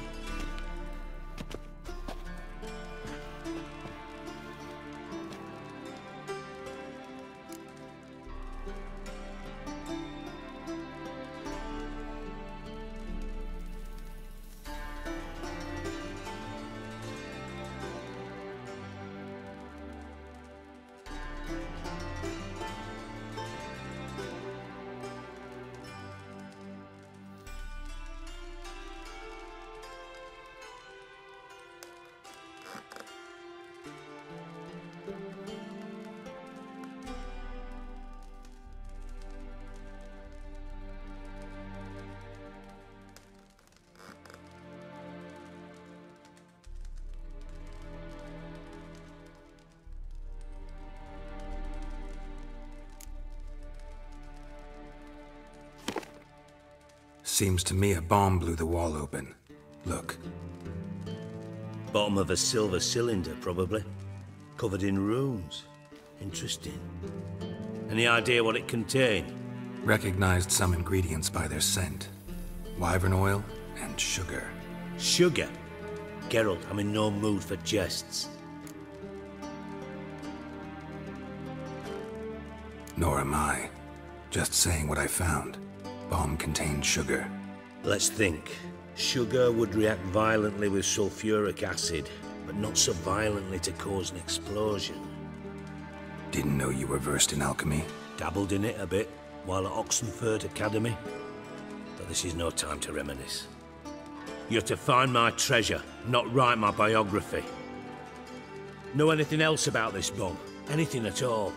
Seems to me a bomb blew the wall open. Look. Bottom of a silver cylinder, probably. Covered in runes. Interesting. Any idea what it contained? Recognized some ingredients by their scent. Wyvern oil and sugar. Sugar? Geralt, I'm in no mood for jests. Nor am I. Just saying what I found. Bomb contained sugar. Let's think. Sugar would react violently with sulfuric acid, but not so violently to cause an explosion. Didn't know you were versed in alchemy. Dabbled in it a bit, while at Oldgam3r Academy. But this is no time to reminisce. You're to find my treasure, not write my biography. Know anything else about this bomb? Anything at all?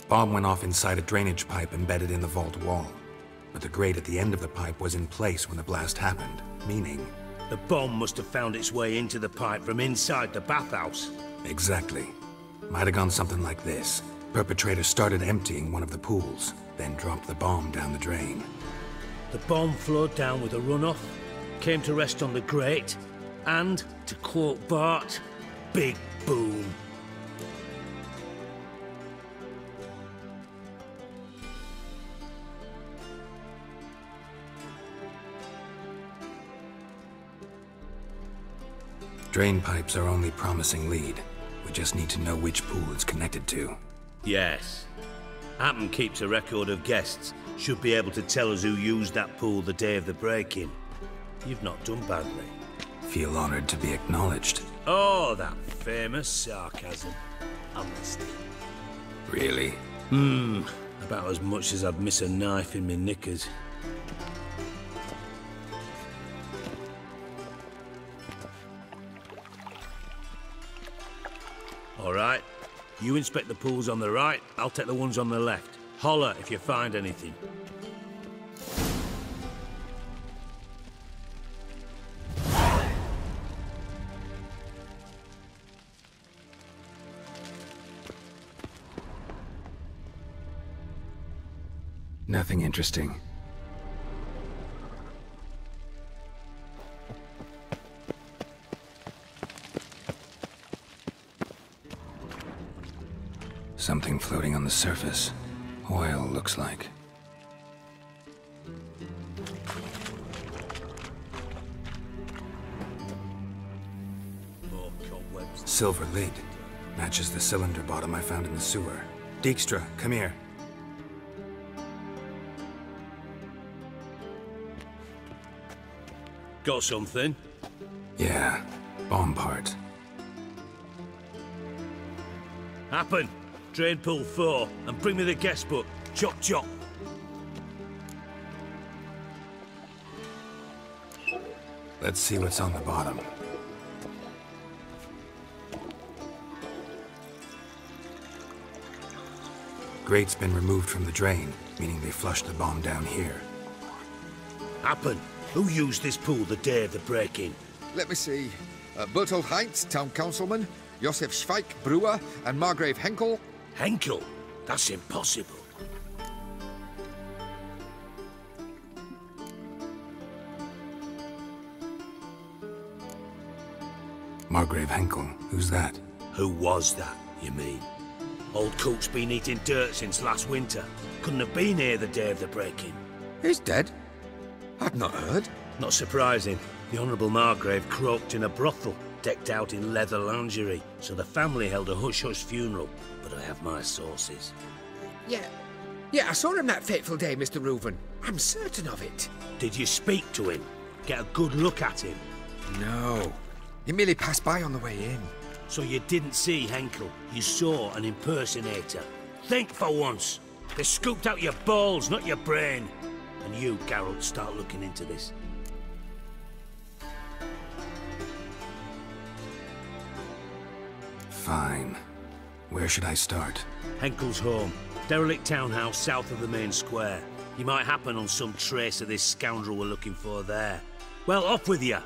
Bomb went off inside a drainage pipe embedded in the vault wall. But the grate at the end of the pipe was in place when the blast happened, meaning... The bomb must have found its way into the pipe from inside the bathhouse. Exactly. Might have gone something like this. Perpetrator started emptying one of the pools, then dropped the bomb down the drain. The bomb flowed down with a runoff, came to rest on the grate, and, to quote Bart, big boom. Drain pipes are only promising lead. We just need to know which pool it's connected to. Yes. Happen keeps a record of guests. Should be able to tell us who used that pool the day of the break-in. You've not done badly. Feel honored to be acknowledged. Oh, that famous sarcasm. Honesty. Really? About as much as I'd miss a knife in my knickers. All right. You inspect the pools on the right, I'll take the ones on the left. Holler if you find anything. Nothing interesting. Something floating on the surface. Oil, looks like. Silver lid. Matches the cylinder bottom I found in the sewer. Dijkstra, come here. Got something? Yeah, bomb part. Happen. Drain pool 4, and bring me the guest book. Chop chop. Let's see what's on the bottom. Grate's been removed from the drain, meaning they flushed the bomb down here. Happen. Who used this pool the day of the break-in? Let me see. Bertolt Heinz, town councilman, Josef Schweik, brewer, and Margrave Henkel. Henkel? That's impossible. Margrave Henkel, who's that? Who was that, you mean? Old Coot's been eating dirt since last winter. Couldn't have been here the day of the break-in. He's dead? I'd not heard. Not surprising. The Honourable Margrave croaked in a brothel, decked out in leather lingerie, so the family held a hush-hush funeral, but I have my sources. Yeah, I saw him that fateful day, Mr. Reuven. I'm certain of it. Did you speak to him? Get a good look at him? No. He merely passed by on the way in. So you didn't see Henkel, you saw an impersonator. Think for once. They scooped out your balls, not your brain. And you, Geralt, start looking into this. Fine. Where should I start? Henkel's home. Derelict townhouse south of the main square. You might happen on some trace of this scoundrel we're looking for there. Well, off with you!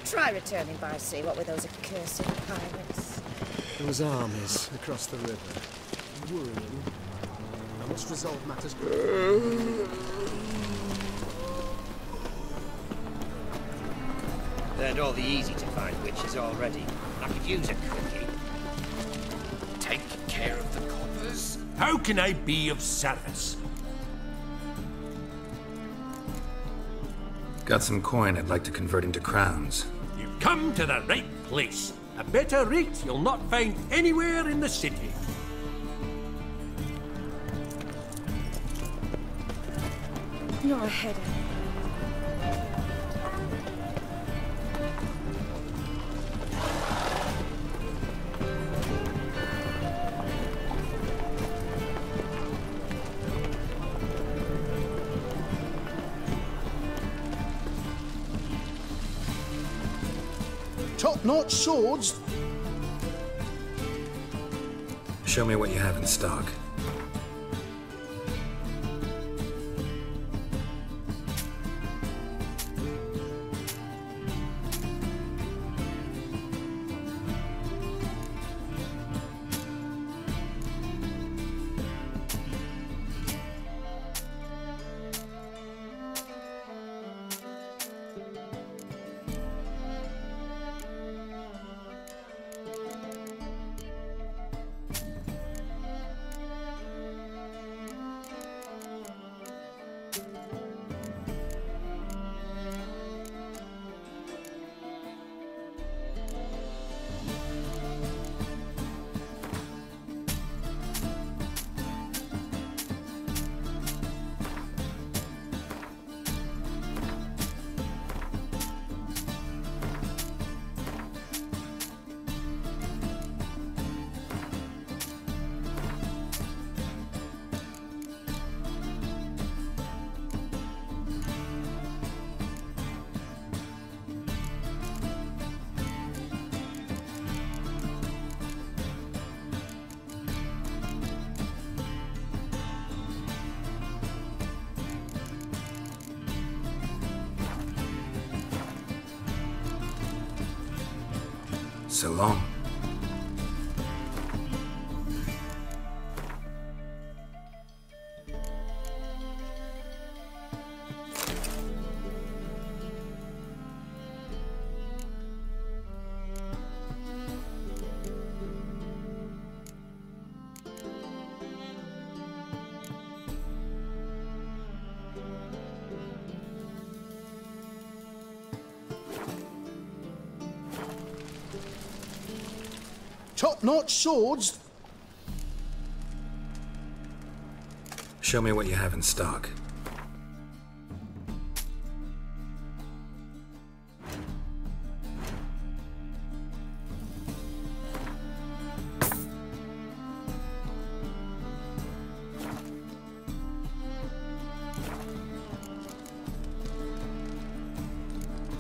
Try returning by sea, what with those accursed pirates. Those armies across the river. Worrying. I must resolve matters. Learned all the easy-to-find witches already. I could use a quickie. Take care of the coppers. How can I be of service? Got some coin I'd like to convert into crowns. You've come to the right place. A better rate you'll not find anywhere in the city. You're ahead. Top-notch swords? Show me what you have in stock. So long. Top-notch swords? Show me what you have in stock.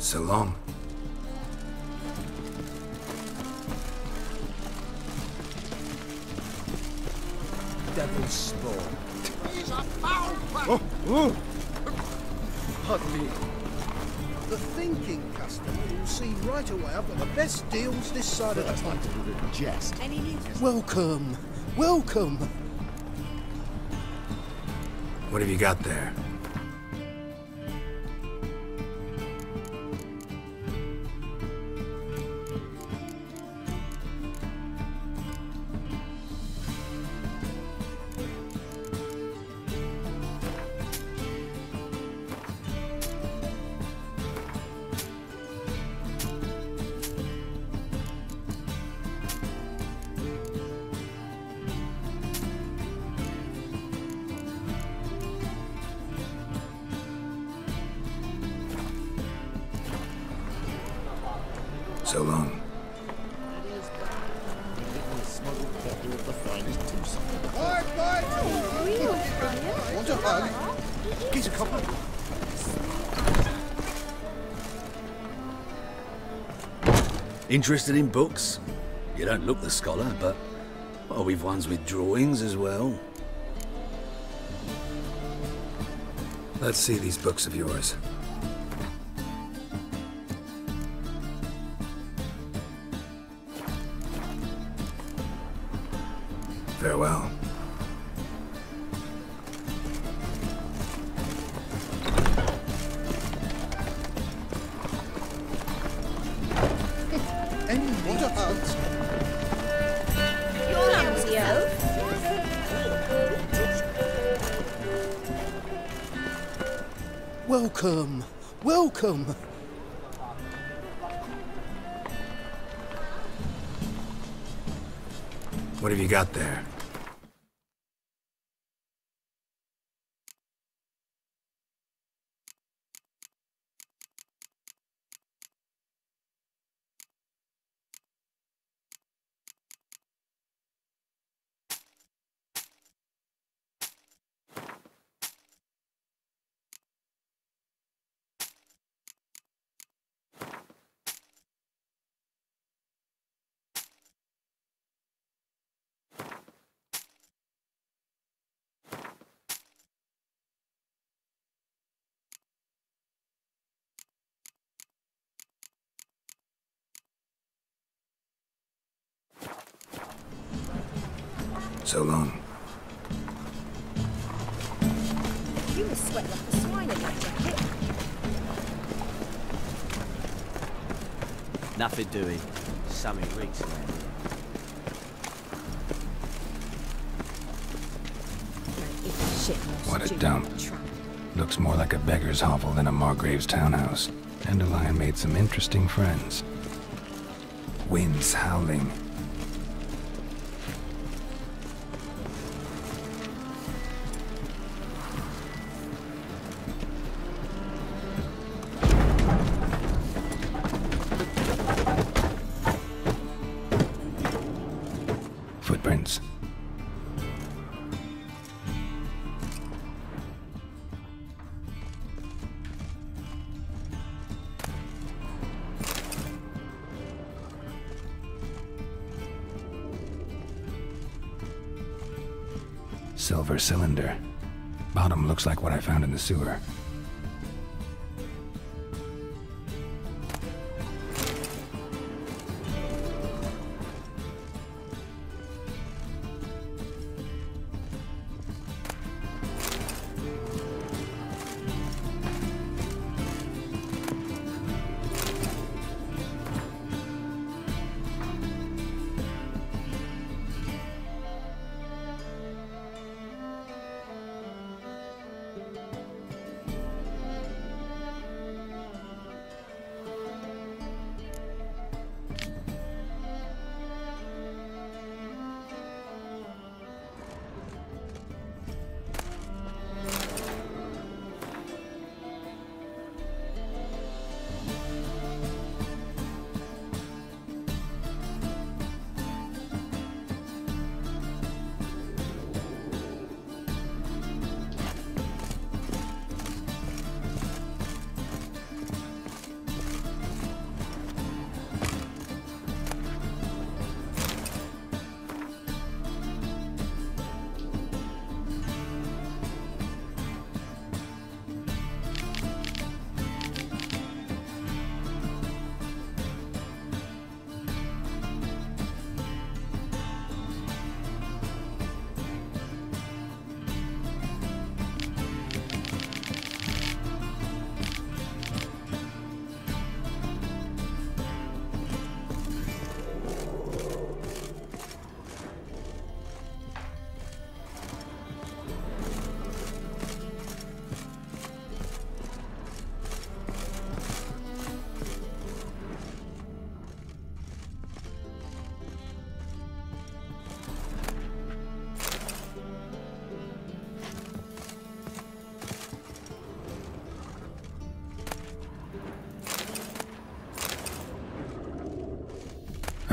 So long. Devil's spawn. He's a foul Oh, oh. Pardon me. The thinking customer will see right away I've got the best deals this side of the pond. jest. Any news? Welcome. Welcome. What have you got there? So long. Want a hug? He's a copper. Interested in books? You don't look the scholar, but... well, we've ones with drawings as well. Let's see these books of yours. Farewell. Want a hug? You're clumsy elf. Welcome. Welcome. What have you got there? So long. You must sweat like a swine in that jacket. Nothing doing. Sammy Riggs around here. What a dump. Looks more like a beggar's hovel than a Margrave's townhouse. Dandelion made some interesting friends. Winds howling. Footprints. Silver cylinder. Bottom looks like what I found in the sewer.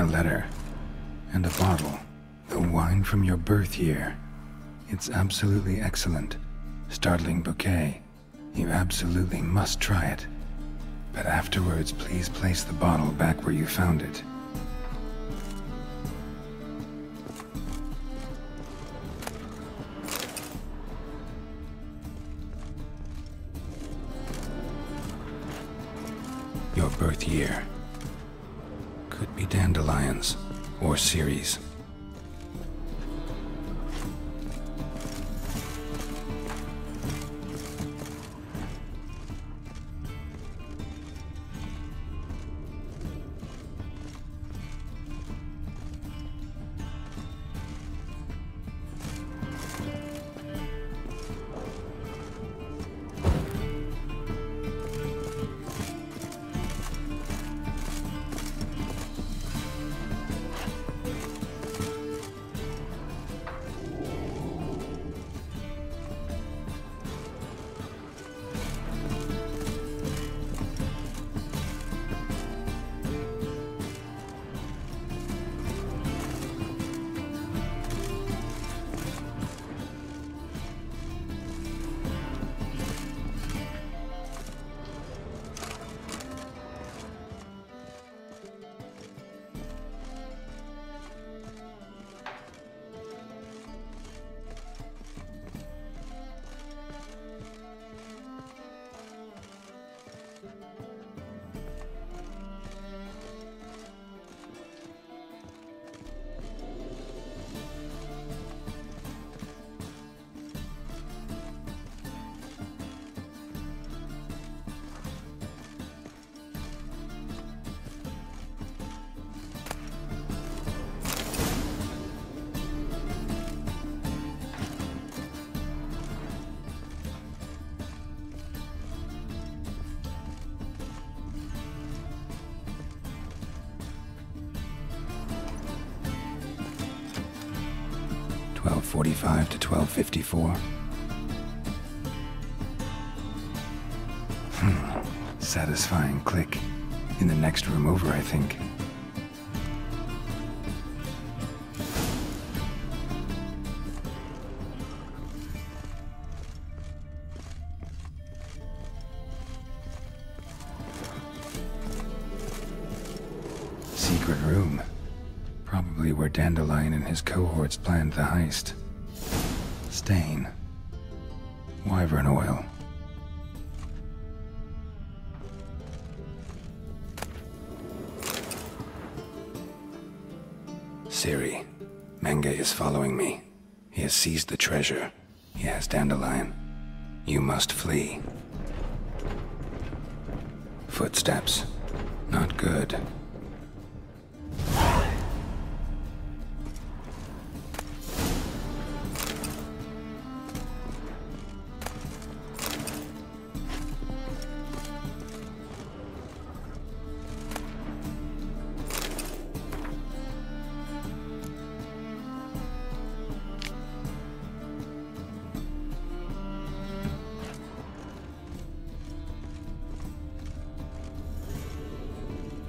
A letter. And a bottle. The wine from your birth year. It's absolutely excellent. Startling bouquet. You absolutely must try it. But afterwards, please place the bottle back where you found it. Your birth year. Could be dandelions or Ceres. .45 to 12:54. Satisfying click. In the next room over, I think. Secret room. Probably where Dandelion and his cohorts planned the heist. Stain. Wyvern oil. Ciri. Menge is following me. He has seized the treasure. He has Dandelion. You must flee. Footsteps. Not good.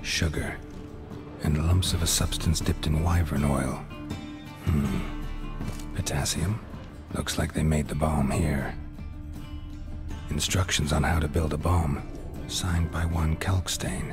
Sugar, and lumps of a substance dipped in wyvern oil. Potassium? Looks like they made the bomb here. Instructions on how to build a bomb, signed by one Kalkstain.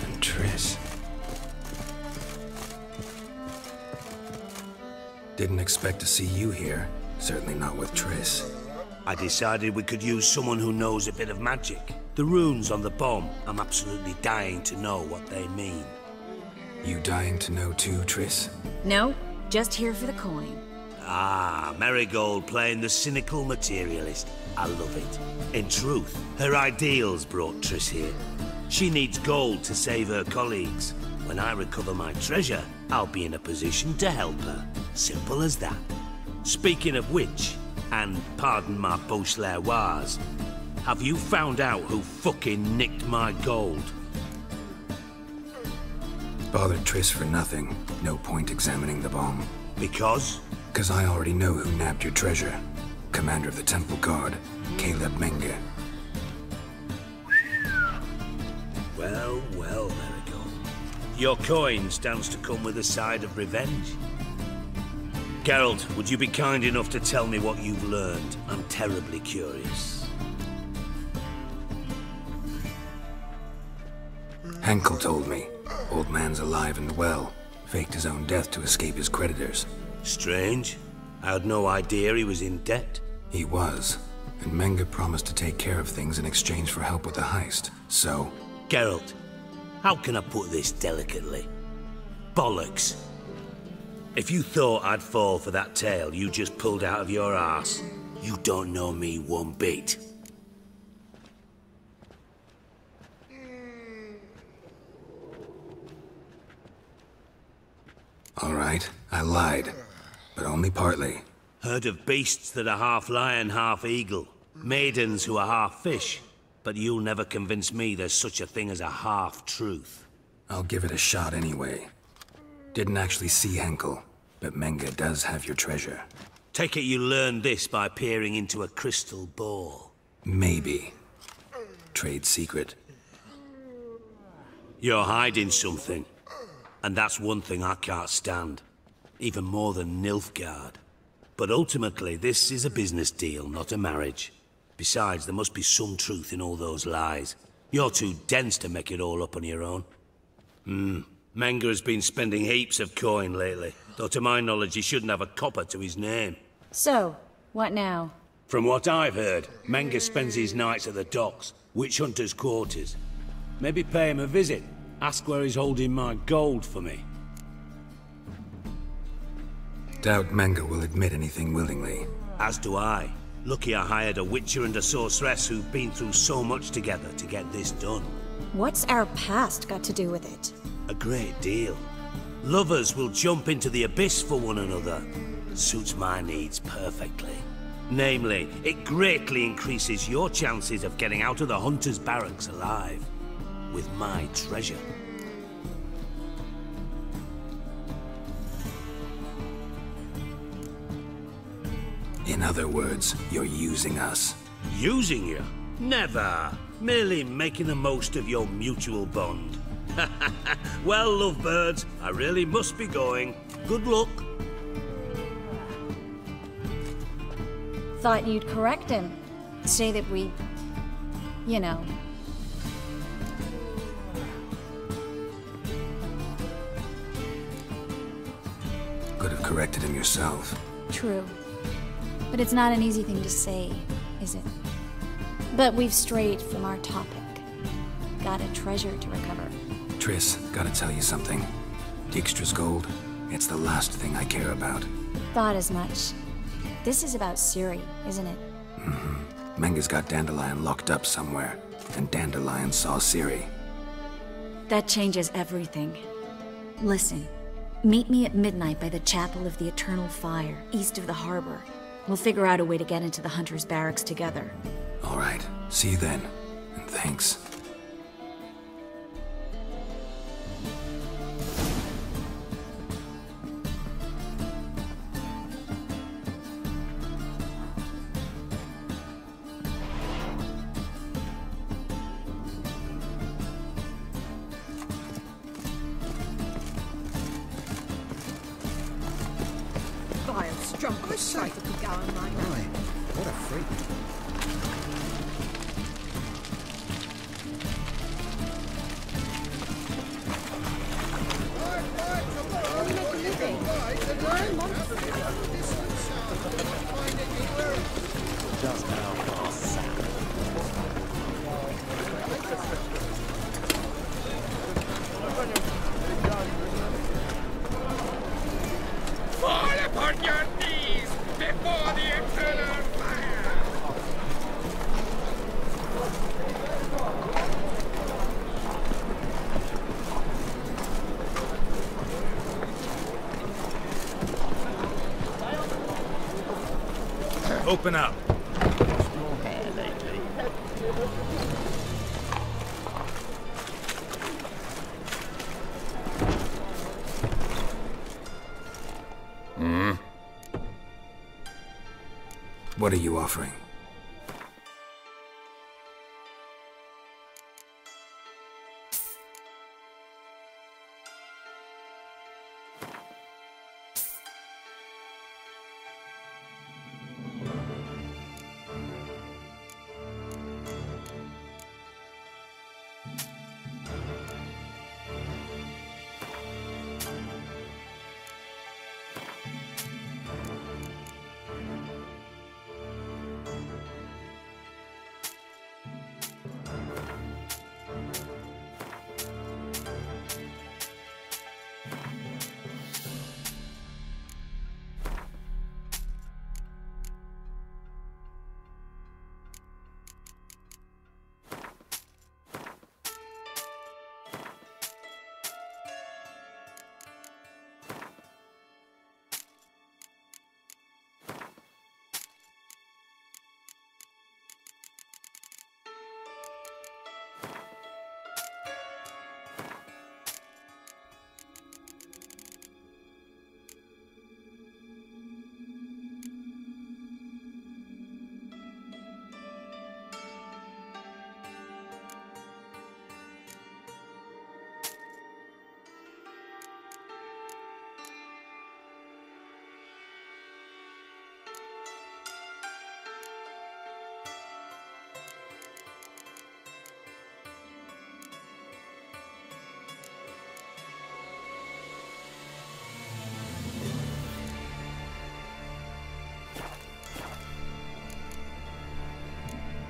And Triss. Didn't expect to see you here. Certainly not with Triss. I decided we could use someone who knows a bit of magic. The runes on the bomb, I'm absolutely dying to know what they mean. You dying to know too, Triss? No, just here for the coin. Ah, Marigold playing the cynical materialist. I love it. In truth, her ideals brought Triss here. She needs gold to save her colleagues. When I recover my treasure, I'll be in a position to help her. Simple as that. Speaking of which, and pardon my Beauclervois, have you found out who fucking nicked my gold? Bothered Triss for nothing. No point examining the bomb. Because? Because I already know who nabbed your treasure. Commander of the Temple Guard, Caleb Menge. Well, well, Marigold. Your coin stands to come with a side of revenge. Geralt, would you be kind enough to tell me what you've learned? I'm terribly curious. Henkel told me. Old man's alive and well. Faked his own death to escape his creditors. Strange. I had no idea he was in debt. He was. And Menge promised to take care of things in exchange for help with the heist. So... Geralt, how can I put this delicately? Bollocks. If you thought I'd fall for that tale you just pulled out of your arse, you don't know me one bit. All right, I lied. But only partly. Heard of beasts that are half lion, half eagle. Maidens who are half fish. But you'll never convince me there's such a thing as a half-truth. I'll give it a shot anyway. Didn't actually see Henkel, but Menge does have your treasure. Take it you learned this by peering into a crystal ball. Maybe. Trade secret. You're hiding something. And that's one thing I can't stand. Even more than Nilfgaard. But ultimately, this is a business deal, not a marriage. Besides, there must be some truth in all those lies. You're too dense to make it all up on your own. Menge has been spending heaps of coin lately. Though to my knowledge, he shouldn't have a copper to his name. So, what now? From what I've heard, Menge spends his nights at the docks, witch hunters' quarters. Maybe pay him a visit. Ask where he's holding my gold for me. Doubt Menge will admit anything willingly. As do I. Lucky I hired a witcher and a sorceress who've been through so much together to get this done. What's our past got to do with it? A great deal. Lovers will jump into the abyss for one another. Suits my needs perfectly. Namely, it greatly increases your chances of getting out of the hunter's barracks alive. With my treasure. In other words, you're using us. Using you? Never. Merely making the most of your mutual bond. Well, lovebirds, I really must be going. Good luck. Thought you'd correct him. Say that we... you know... Could have corrected him yourself. True. But it's not an easy thing to say, is it? But we've strayed from our topic. Got a treasure to recover. Triss, gotta tell you something. Dijkstra's gold, it's the last thing I care about. Thought as much. This is about Ciri, isn't it? Menge's got Dandelion locked up somewhere, and Dandelion saw Ciri. That changes everything. Listen, meet me at midnight by the Chapel of the Eternal Fire, east of the harbor. We'll figure out a way to get into the Hunter's barracks together. All right, see you then, and thanks. I say, what a freak. Just now, fall upon your knees before the eternal fire! Open up. More hair lately. What are you offering?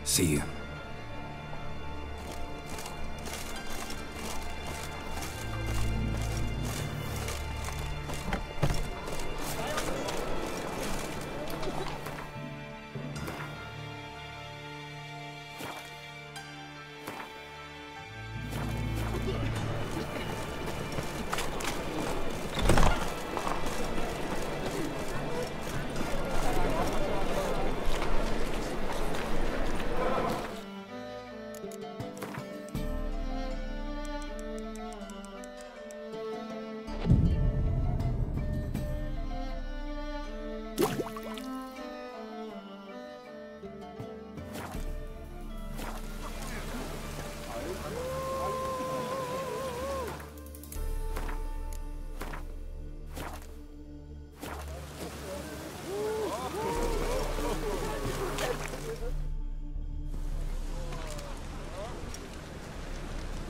See you.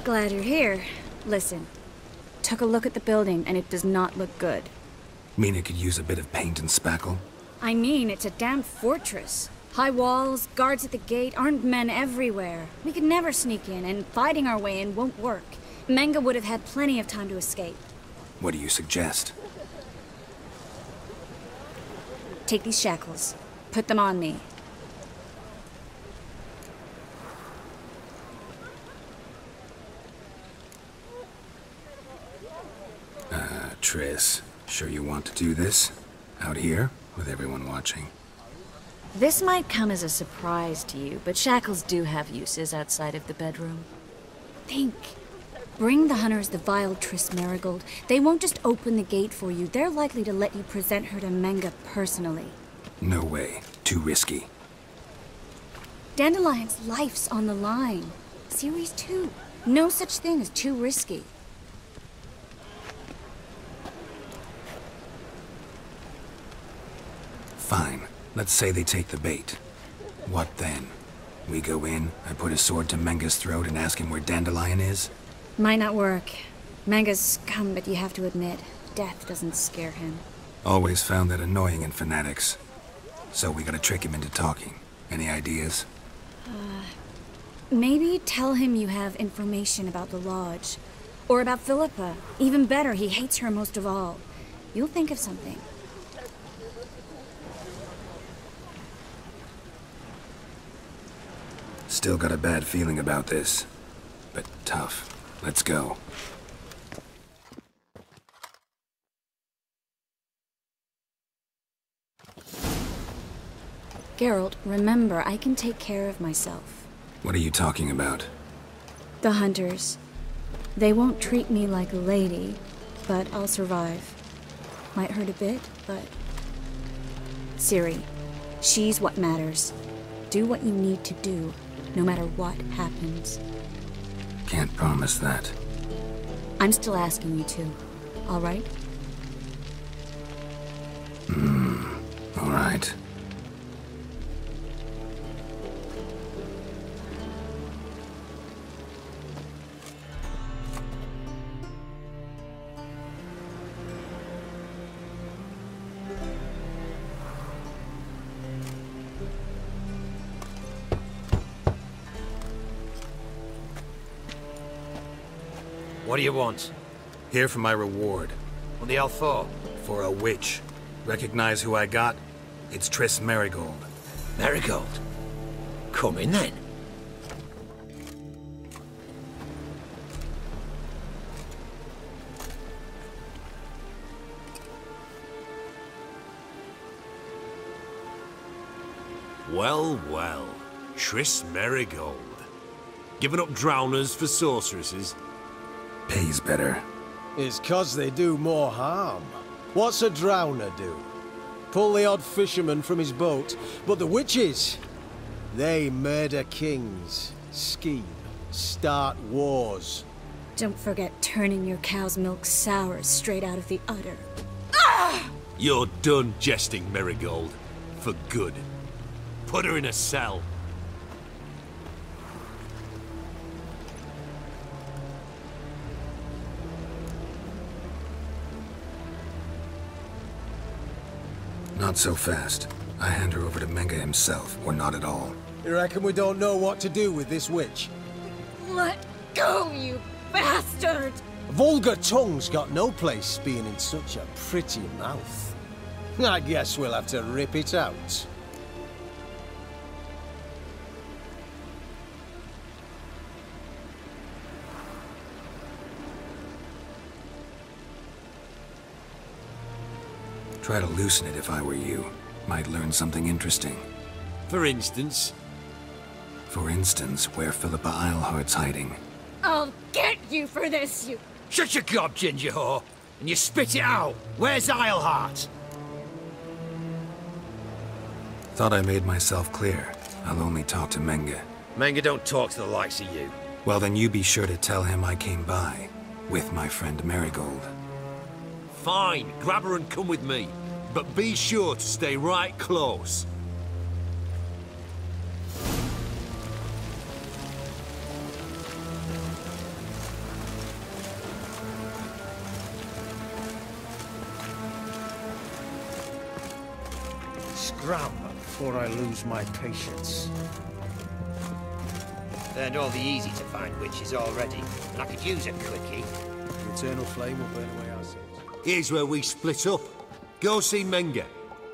Glad you're here. Listen, took a look at the building and it does not look good. Mean it could use a bit of paint and spackle? I mean, it's a damn fortress. High walls, guards at the gate, armed men everywhere. We could never sneak in, and fighting our way in won't work. Menge would have had plenty of time to escape. What do you suggest? Take these shackles. Put them on me. Triss, sure you want to do this? Out here, with everyone watching? This might come as a surprise to you, but shackles do have uses outside of the bedroom. Think. Bring the hunters the vile Triss Marigold. They won't just open the gate for you. They're likely to let you present her to Menge personally. No way. Too risky. Dandelion's life's on the line. Series 2. No such thing as too risky. Fine. Let's say they take the bait. What then? We go in, I put a sword to Menge's throat and ask him where Dandelion is? Might not work. Menge's scum, but you have to admit, death doesn't scare him. Always found that annoying in fanatics. So we gotta trick him into talking. Any ideas? Maybe tell him you have information about the Lodge. Or about Philippa. Even better, he hates her most of all. You'll think of something. Still got a bad feeling about this. But tough. Let's go. Geralt, remember, I can take care of myself. What are you talking about? The hunters. They won't treat me like a lady, but I'll survive. Might hurt a bit, but... Ciri, she's what matters. Do what you need to do, no matter what happens. Can't promise that. I'm still asking you to, all right? All right. What do you want? Here for my reward. What the hell for? For a witch. Recognize who I got? It's Triss Merigold. Merigold? Come in then. Well, well. Triss Merigold. Giving up drowners for sorceresses? Pays better. It's 'cause they do more harm. What's a drowner do? Pull the odd fisherman from his boat. But the witches, they murder kings, scheme, start wars. Don't forget turning your cow's milk sour straight out of the udder. You're done jesting, Merigold. For good. Put her in a cell. Not so fast. I hand her over to Menge himself, or not at all. You reckon we don't know what to do with this witch? Let go, you bastard! Vulgar tongue's got no place being in such a pretty mouth. I guess we'll have to rip it out. Try to loosen it if I were you. Might learn something interesting. For instance? For instance, where Philippa Eilhart's hiding. I'll get you for this, you... Shut your gob, ginger whore, and you spit it out. Where's Eilhart? Thought I made myself clear. I'll only talk to Menge. Menge don't talk to the likes of you. Well, then you be sure to tell him I came by. With my friend Merigold. Fine, grab her and come with me. But be sure to stay right close. Scram before I lose my patience. Learned all the easy-to-find witches already, and I could use a quickie. The eternal flame will burn away our sins. Here's where we split up. Go see Menge.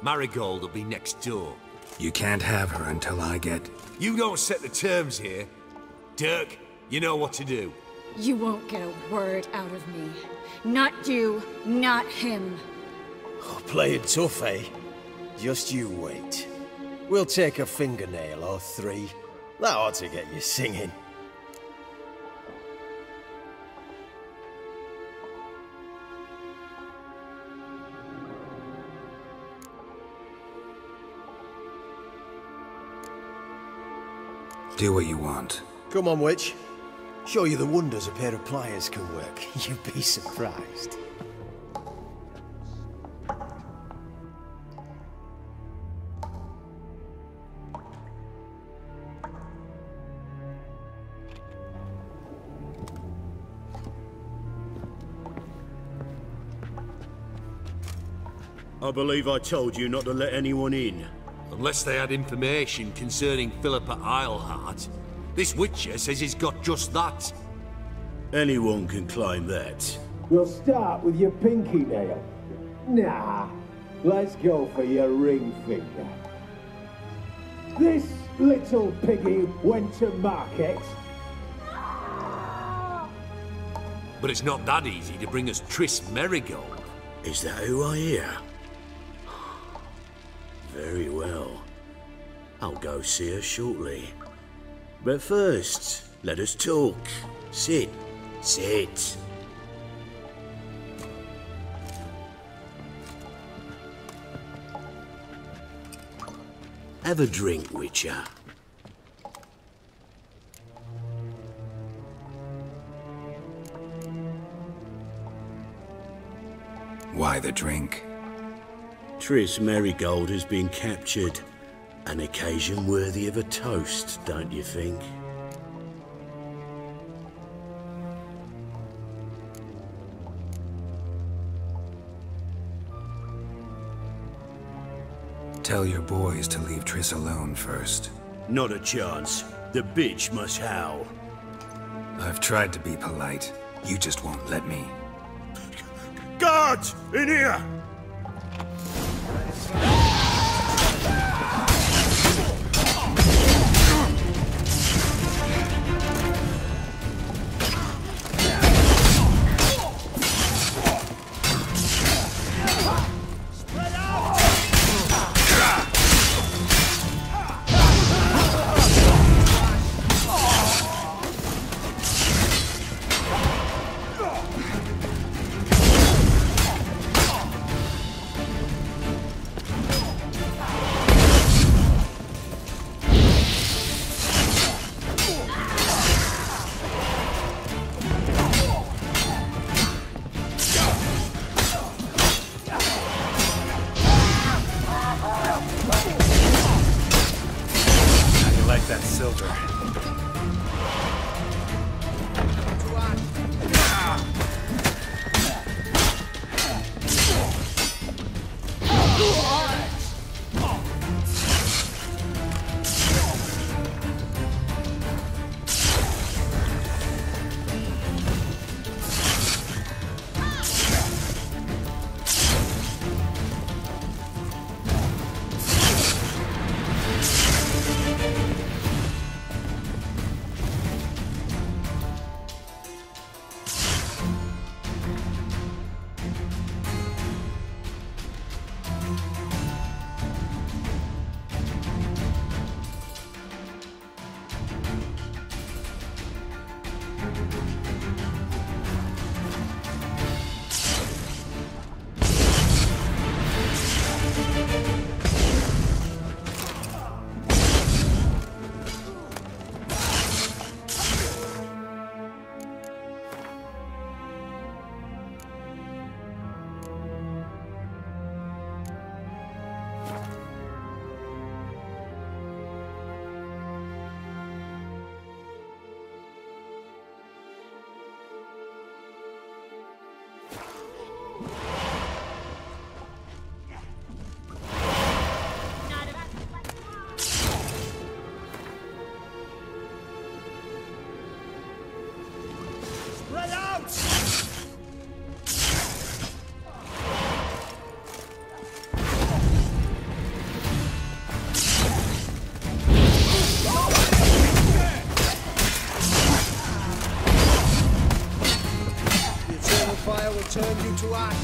Marigold will be next door. You can't have her until I get... You don't set the terms here. Dirk, you know what to do. You won't get a word out of me. Not you, not him. Oh, playing tough, eh? Just you wait. We'll take a fingernail or three. That ought to get you singing. Do what you want. Come on, witch. Show you the wonders a pair of pliers can work. You'd be surprised. I believe I told you not to let anyone in. Unless they had information concerning Philippa Eilhart. This witcher says he's got just that. Anyone can claim that. We'll start with your pinky nail. Nah, let's go for your ring finger. This little piggy went to market. But it's not that easy to bring us Triss Merigold. Is that who I hear? Very well. I'll go see her shortly. But first, let us talk. Sit. Sit. Have a drink, Witcher. Why the drink? Triss Merigold has been captured. An occasion worthy of a toast, don't you think? Tell your boys to leave Triss alone first. Not a chance. The bitch must howl. I've tried to be polite. You just won't let me. Guards! In here! That silver. Fire will turn you to ash.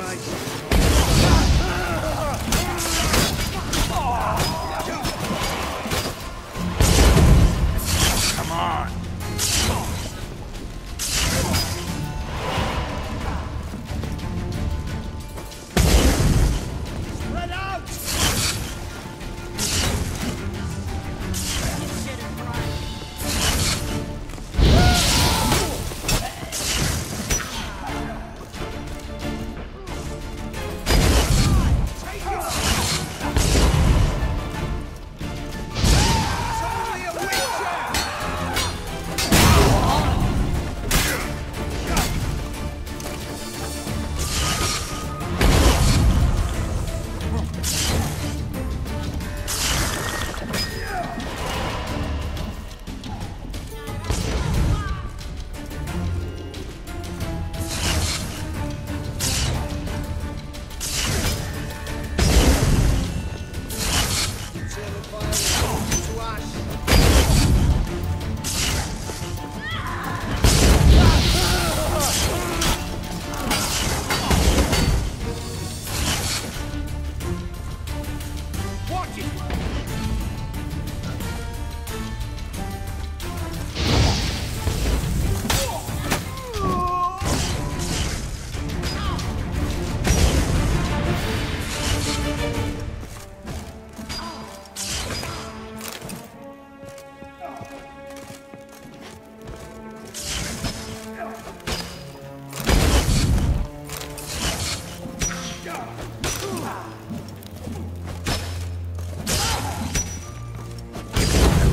Come on. Spread out!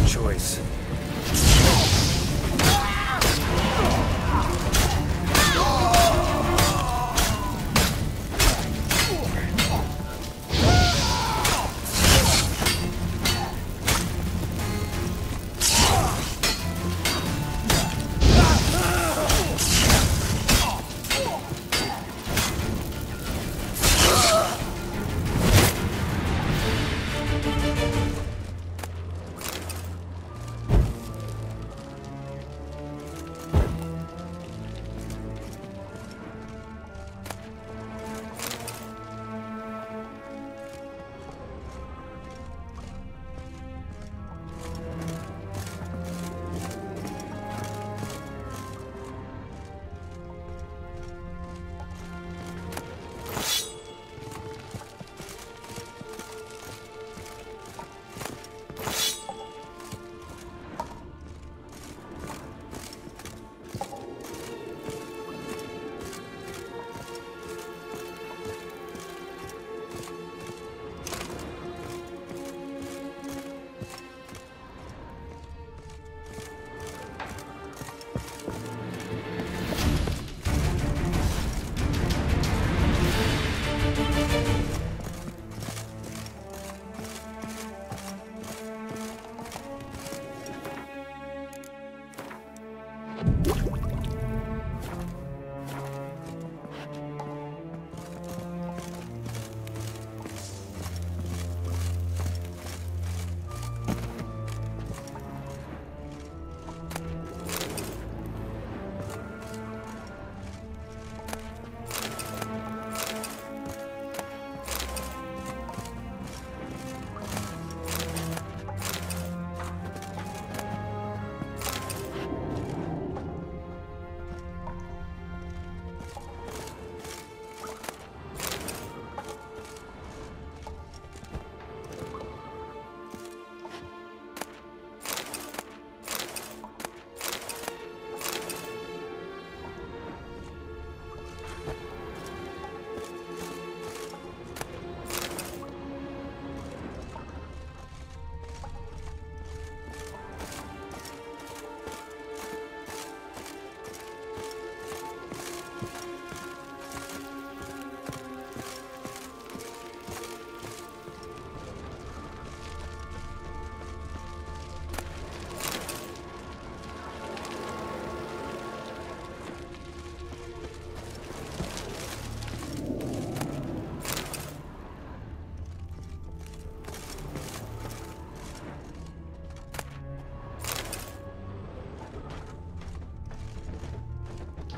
Choice.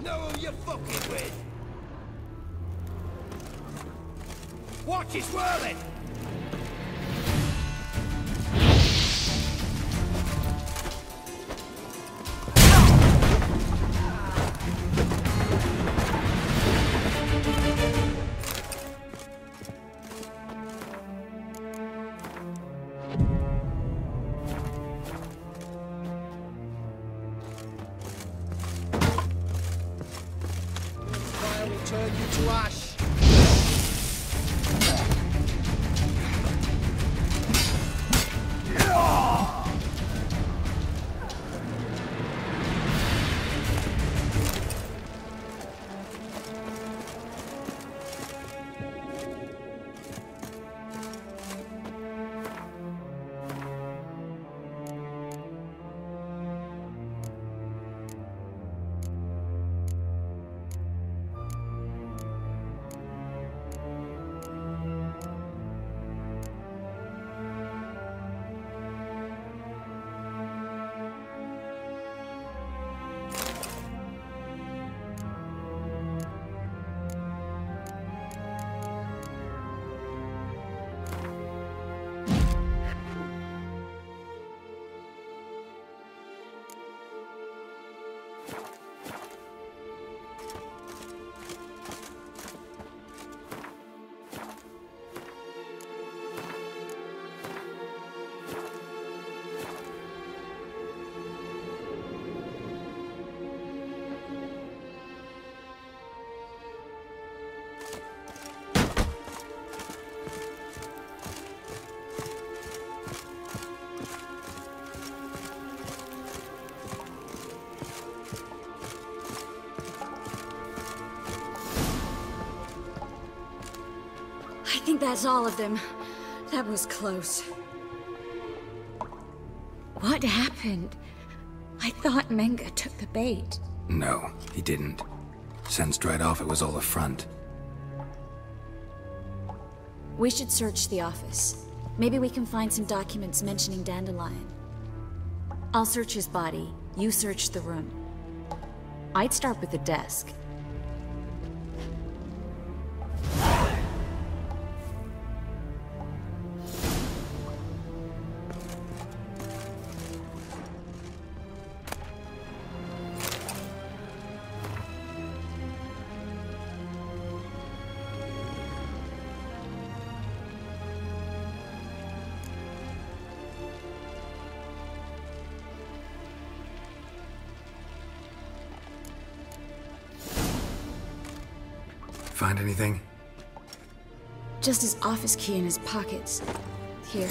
Know who you're fucking with? Watch it whirling! Fire will turn you to ash. I think that's all of them. That was close. What happened? I thought Menga took the bait. No, he didn't. Sensed right off it was all a front. We should search the office. Maybe we can find some documents mentioning Dandelion. I'll search his body. You search the room. I'd start with the desk. Find anything? Just his office key in his pockets. Here.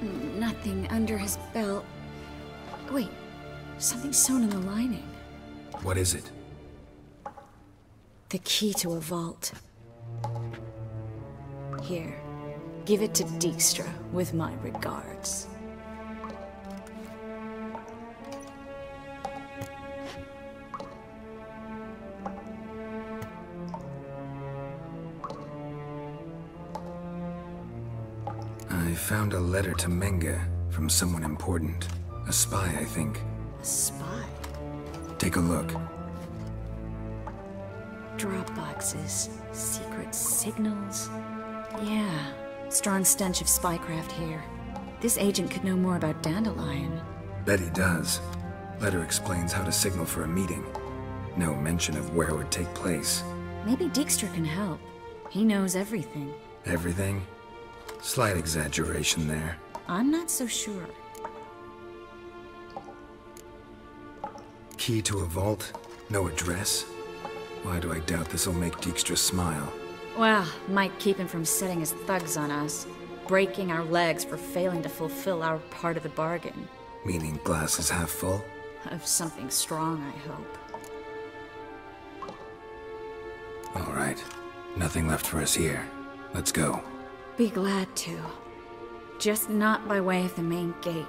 Nothing under his belt. Wait, something sewn in the lining. What is it? The key to a vault. Here. Give it to Dijkstra with my regards. I found a letter to Menga from someone important. A spy, I think. A spy? Take a look. Drop boxes, secret signals. Yeah, strong stench of spycraft here. This agent could know more about Dandelion. Bet he does. Letter explains how to signal for a meeting. No mention of where it would take place. Maybe Dijkstra can help. He knows everything. Everything? Slight exaggeration there. I'm not so sure. Key to a vault? No address? Why do I doubt this'll make Dijkstra smile? Well, might keep him from setting his thugs on us. Breaking our legs for failing to fulfill our part of the bargain. Meaning glass is half full? Of something strong, I hope. All right. Nothing left for us here. Let's go. Be glad to. Just not by way of the main gate.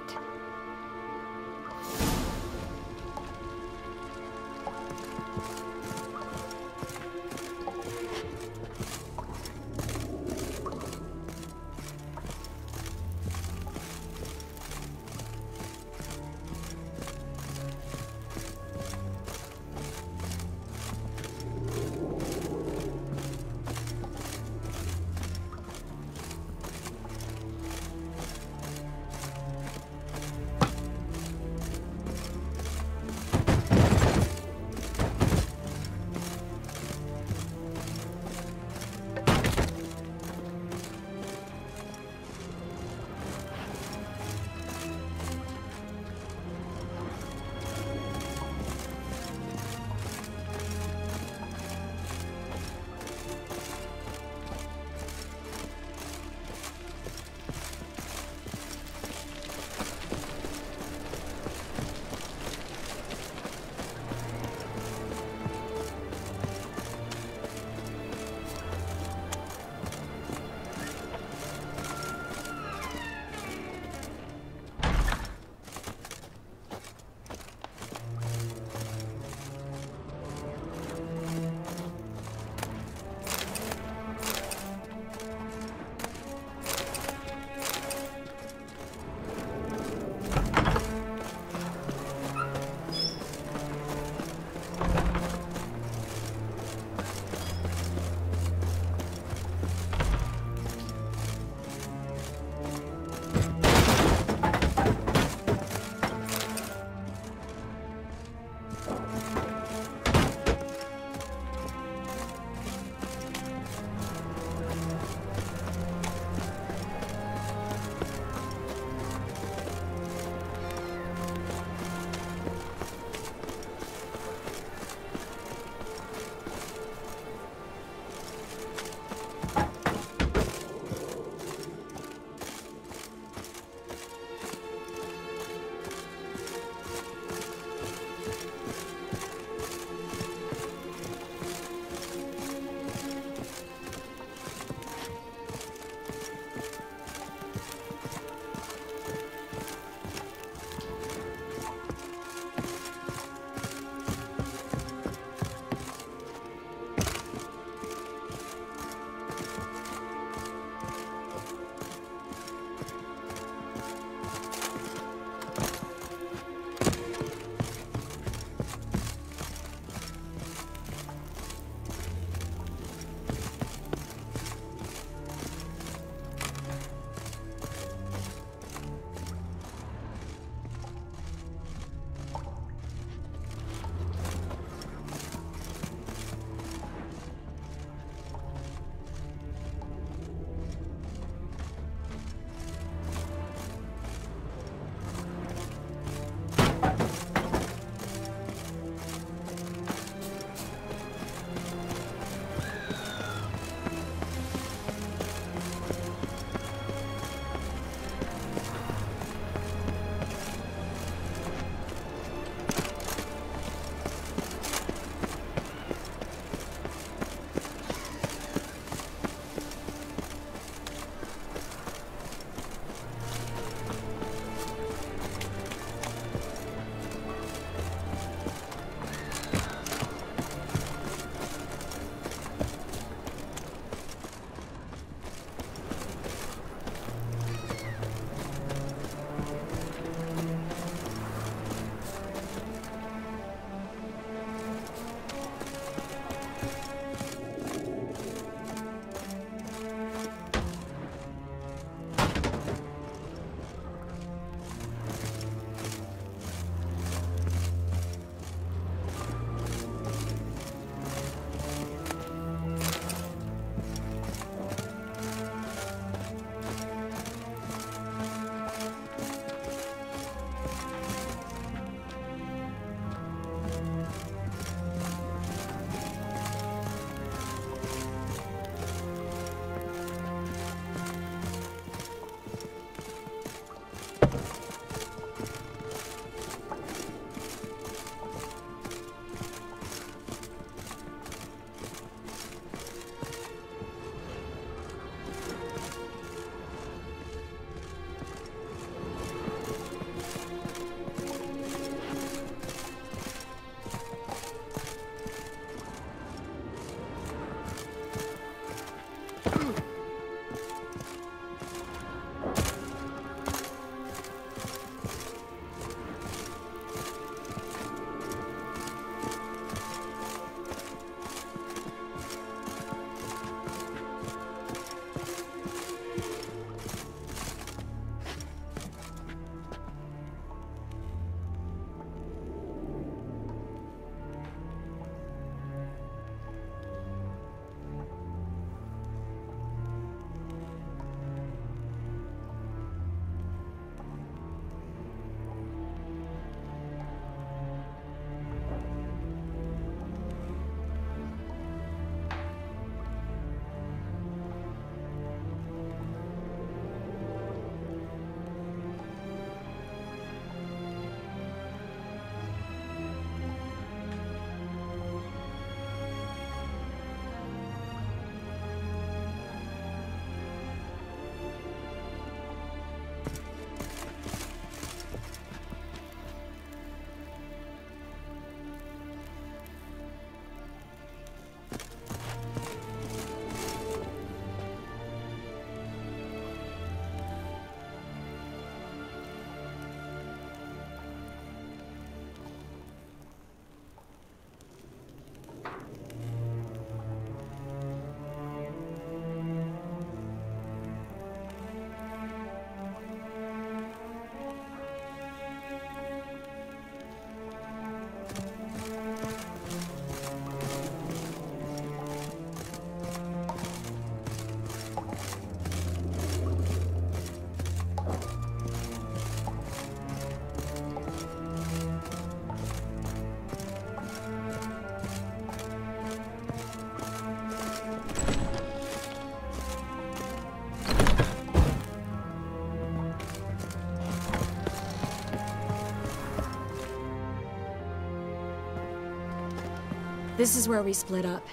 This is where we split up.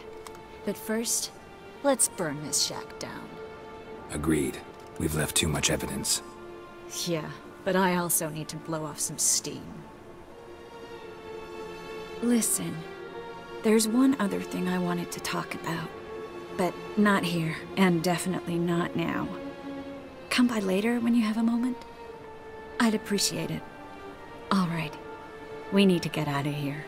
But first, let's burn this shack down. Agreed. We've left too much evidence. Yeah, but I also need to blow off some steam. Listen, there's one other thing I wanted to talk about. But not here, and definitely not now. Come by later when you have a moment? I'd appreciate it. All right. We need to get out of here.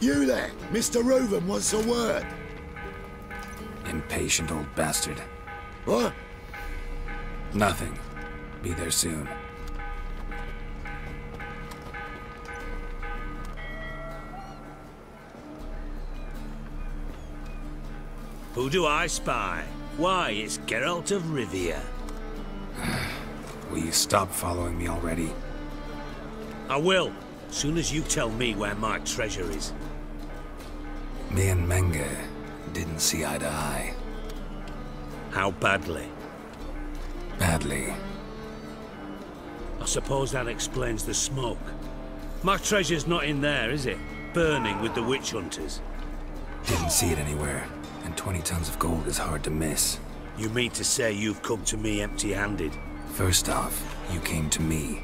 You there, Mr. Reuven wants a word. Impatient old bastard. What? Nothing. Be there soon. Who do I spy? Why, it's Geralt of Rivia. Will you stop following me already? I will, soon as you tell me where my treasure is. Me and Menge didn't see eye to eye. How badly? Badly. I suppose that explains the smoke. My treasure's not in there, is it? Burning with the witch hunters. Didn't see it anywhere, and 20 tons of gold is hard to miss. You mean to say you've come to me empty-handed? First off, you came to me.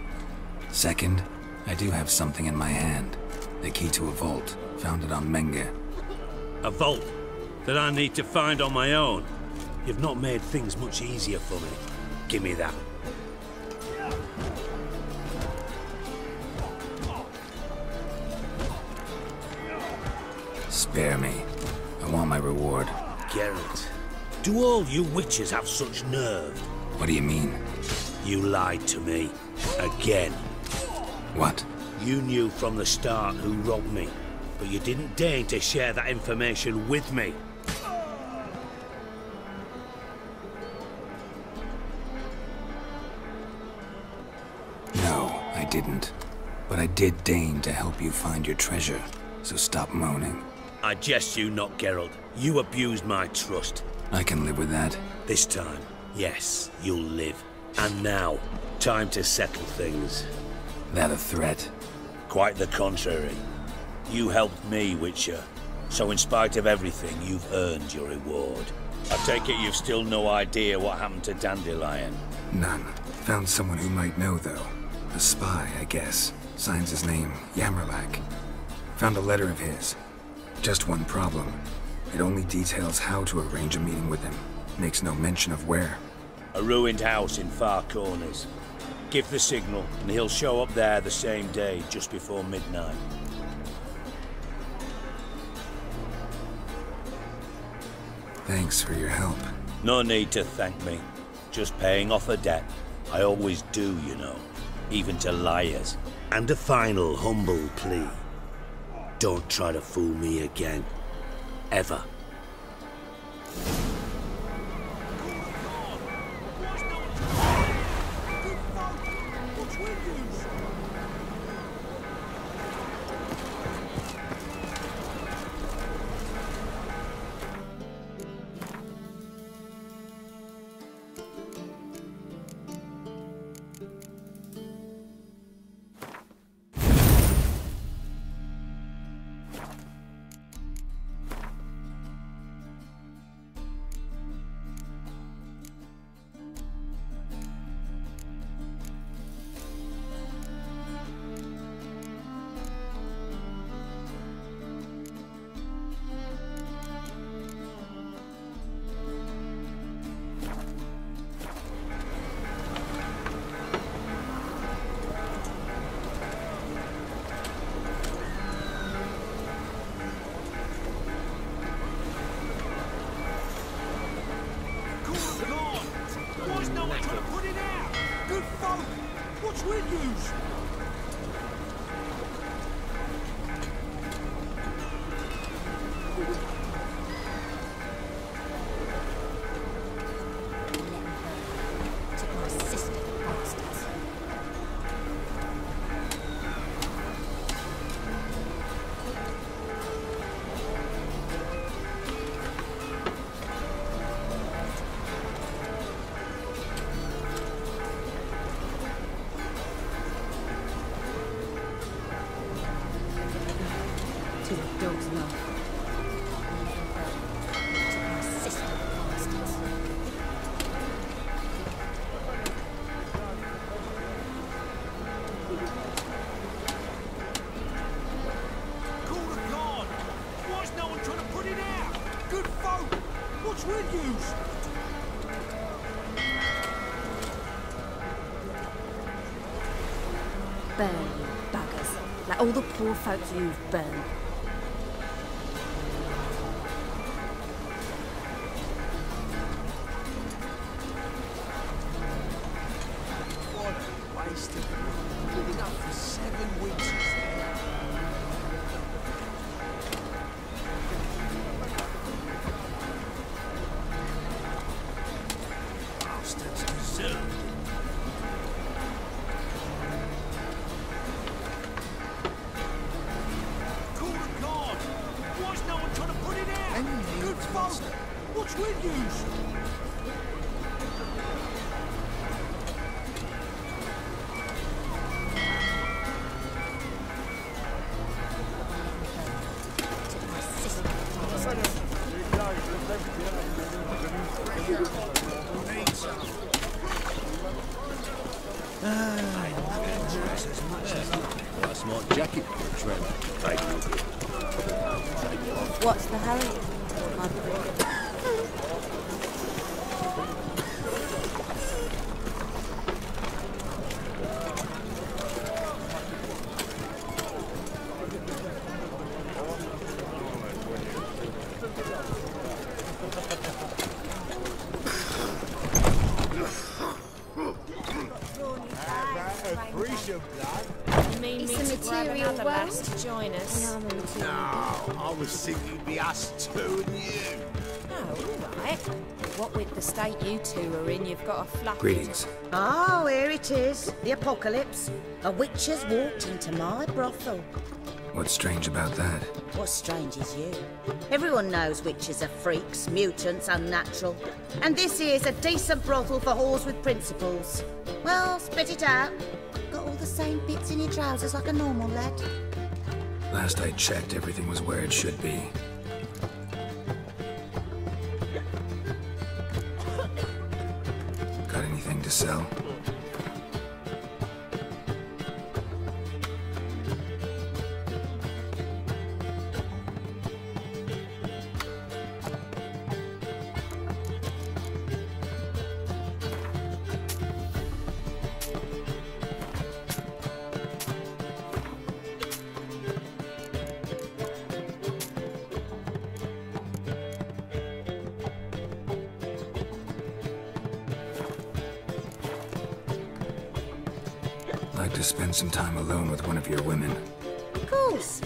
Second, I do have something in my hand. The key to a vault, found it on Menge. A vault that I need to find on my own? You've not made things much easier for me. Give me that. Spare me. I want my reward. Geralt, do all you witches have such nerve? What do you mean? You lied to me. Again. What? You knew from the start who robbed me, but you didn't deign to share that information with me. No, I didn't. But I did deign to help you find your treasure, so stop moaning. I jest you not, Geralt. You abused my trust. I can live with that. This time, yes, you'll live. And now, time to settle things. That a threat? Quite the contrary. You helped me, Witcher. So in spite of everything, you've earned your reward. I take it you've still no idea what happened to Dandelion? None. Found someone who might know, though. A spy, I guess. Signs his name, Yamerlak. Found a letter of his. Just one problem. It only details how to arrange a meeting with him. Makes no mention of where. A ruined house in Far Corners. Give the signal, and he'll show up there the same day, just before midnight. Thanks for your help. No need to thank me. Just paying off a debt. I always do, you know. Even to liars. And a final humble plea. Don't try to fool me again. Ever. Burn, you buggers. Like all the poor folks you've burned. What a waste of money. Living up for 7 weeks. Bastards deserved it. What's with yous? Got a smart jacket for a trailer. What's the hurry? It's a material world to join us. No, I was thinking it'd be us two and you. Oh, all right. What with the state you two are in, you've got a fluff. Greetings. Oh, here it is. The apocalypse. A witch has walked into my brothel. What's strange about that? What's strange is you. Everyone knows witches are freaks, mutants, unnatural. And this here's a decent brothel for whores with principles. Well, spit it out. Got all the same bits in your trousers like a normal lad. Last I checked, everything was where it should be. Got anything to sell? Like to spend some time alone with one of your women. Of course.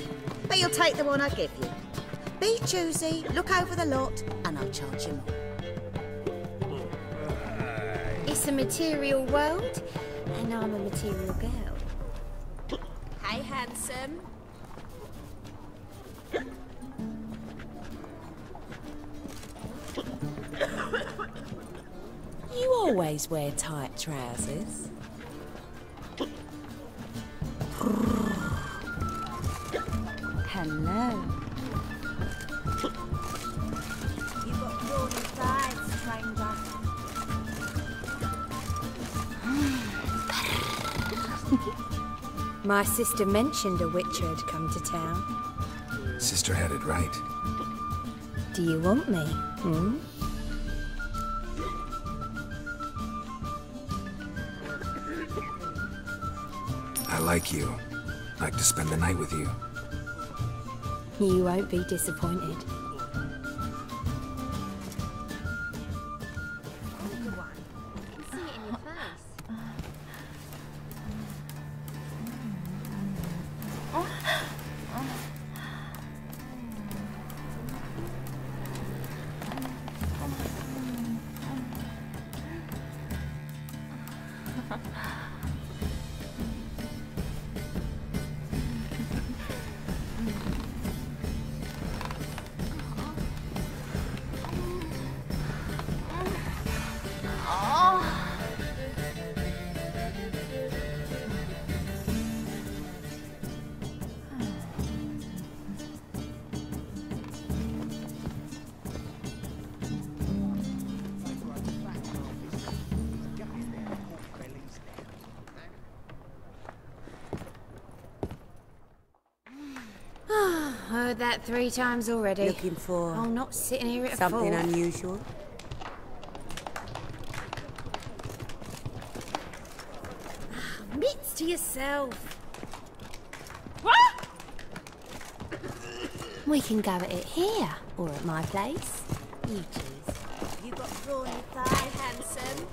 But you'll take the one I give you. Be choosy, look over the lot, and I'll charge you more. It's a material world, and I'm a material girl. Hey, handsome. You always wear tight trousers. Hello. You've got brawny thighs, stranger. My sister mentioned a witcher had come to town. Sister had it right. Do you want me? Hmm? I like you. Like to spend the night with you. You won't be disappointed. Heard that 3 times already. Looking for... I'm not sitting here at something 4. unusual? Mitts to yourself. We can go at it here, or at my place. You choose. You got brawny thighs, handsome.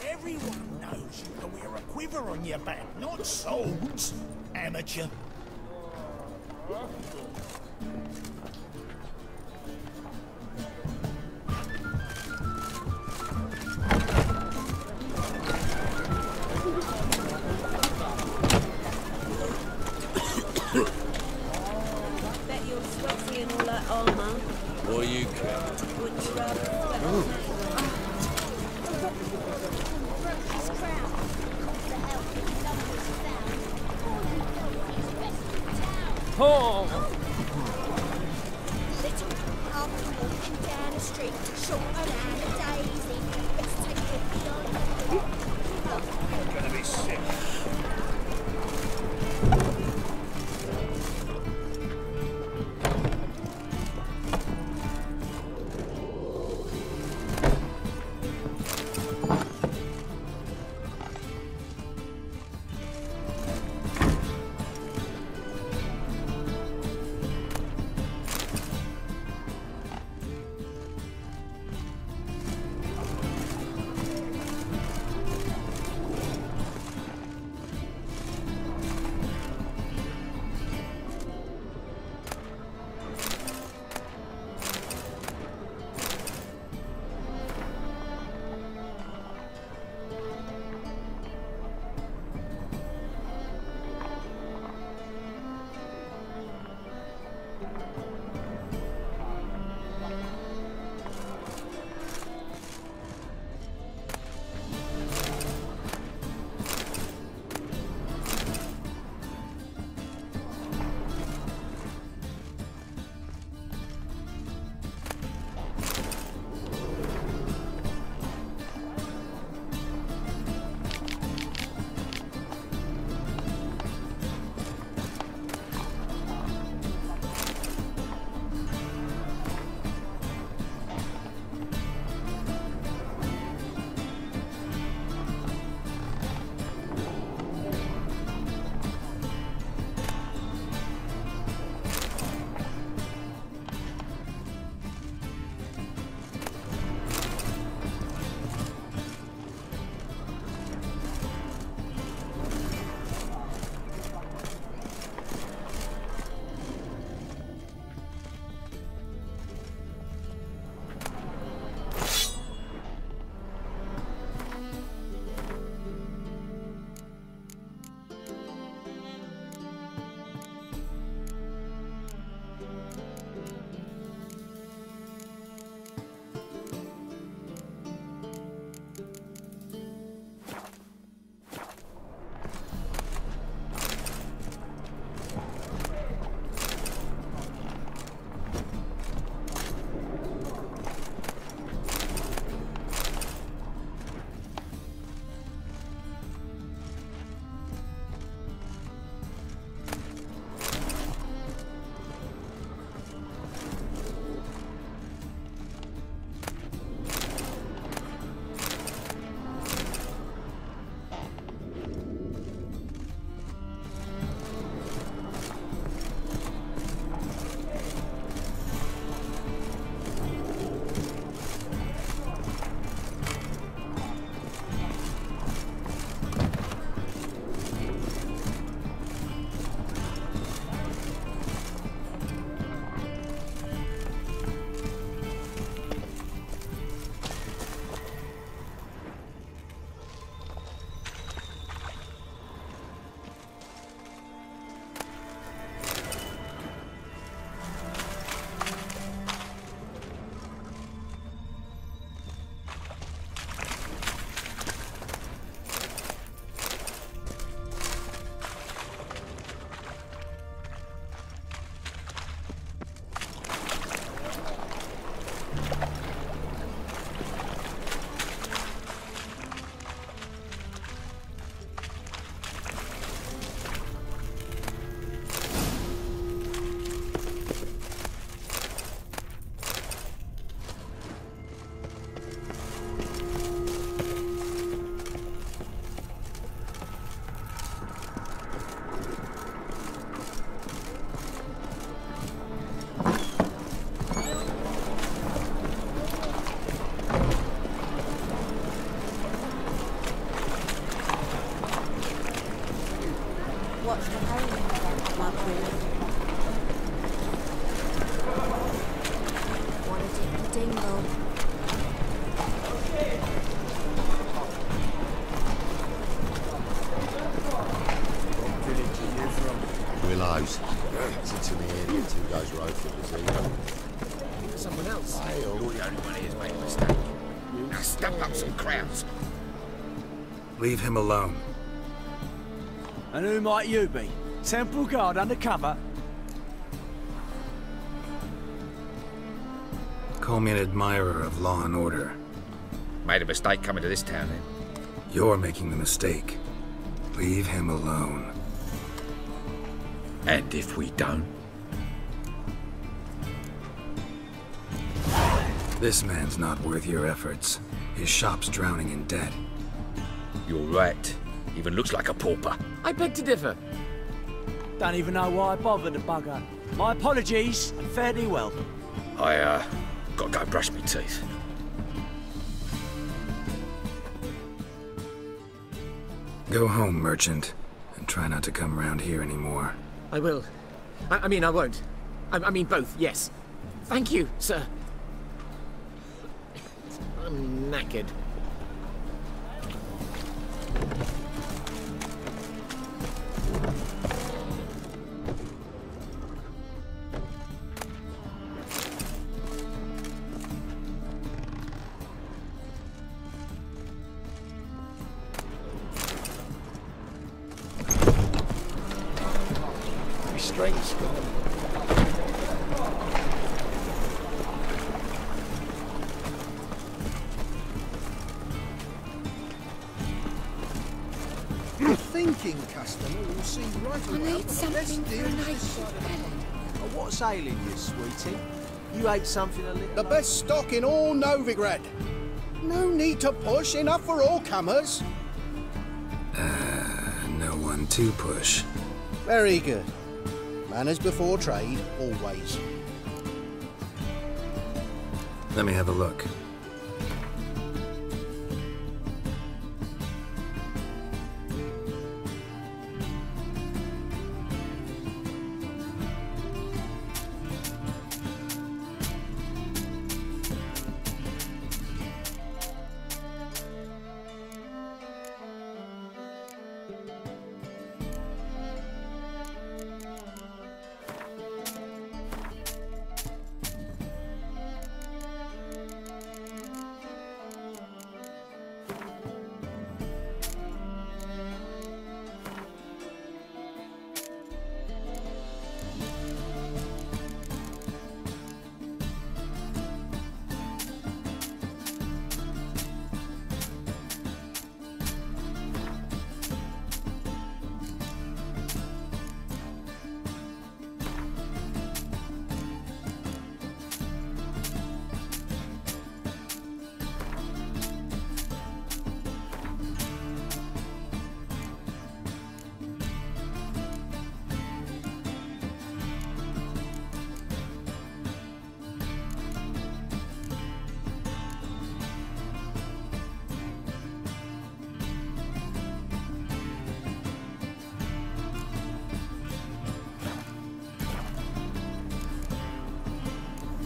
Everyone knows you can wear a quiver on your back, not swords, amateur. Bet you're sweaty in all that armour. What you care? Wouldn't you rather... Oh! Little after walking down the street, shorter than a daisy. Let's take it beyond. I'm gonna be sick. someone else. You're the only one here's made a mistake. Now stump up some crowds. Leave him alone. And who might you be? Temple Guard undercover? Call me an admirer of law and order. Made a mistake coming to this town, then. You're making the mistake. Leave him alone. And if we don't? This man's not worth your efforts. His shop's drowning in debt. You're right. Even looks like a pauper. I beg to differ. Don't even know why I bothered the bugger. My apologies, and fare thee well. I, gotta go brush my teeth. Go home, merchant, and try not to come round here anymore. I will. I mean, I won't. I mean both, yes. Thank you, sir. I'm knackered. Strength's gone. The thinking customer will see right away. I need something for an aching Oh, what's ailing you, sweetie? You ate something a little... The best stock in all Novigrad. No need to push, enough for all comers. No one to push. Very good. Manners before trade, always. Let me have a look.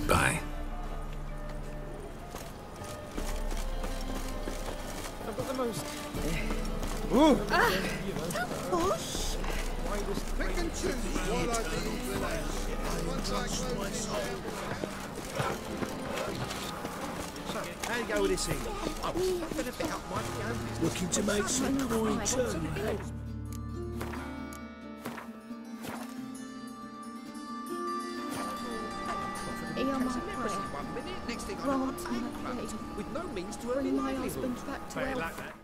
Bye. I've got the most... Ooh. push. Pick and choose while I do once I close So, how you go with this thing? I'm gonna pick up my gun. Looking to make some coin too. Hear my prayer. Grant my plea. With no means to Bring my husband back to health. Like that.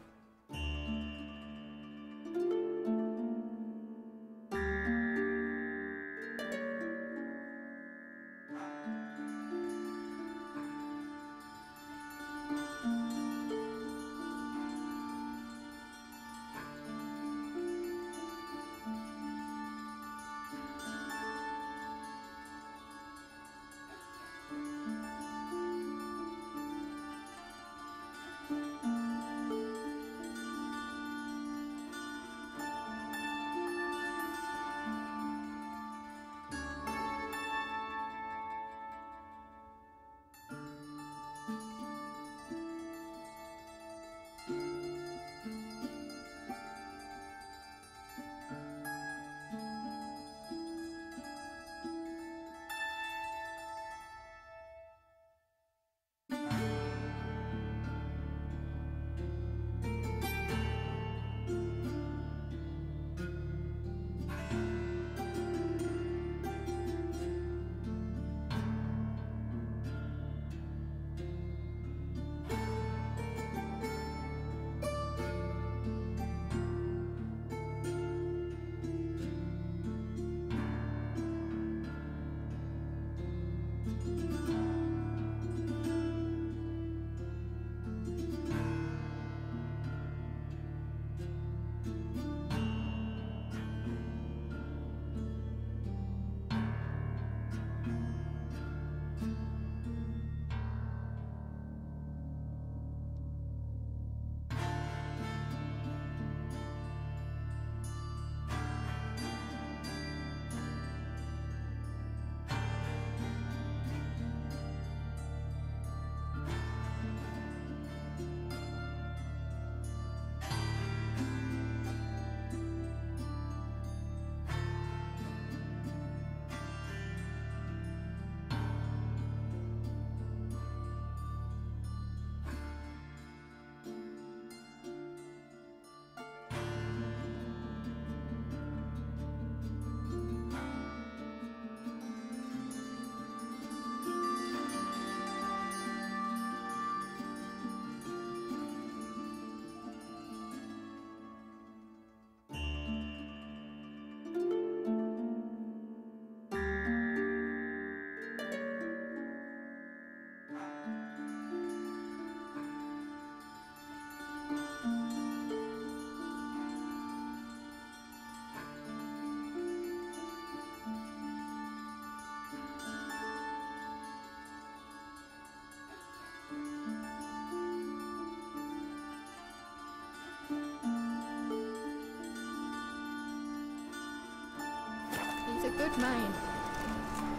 madman.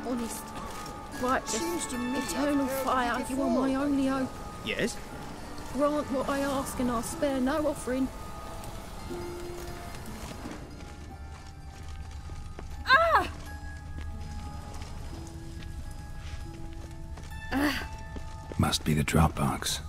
Honest. Right, seems to me eternal fire, you are my only hope. Yes? Grant what I ask and I'll spare no offering. Ah! Must be the drop box.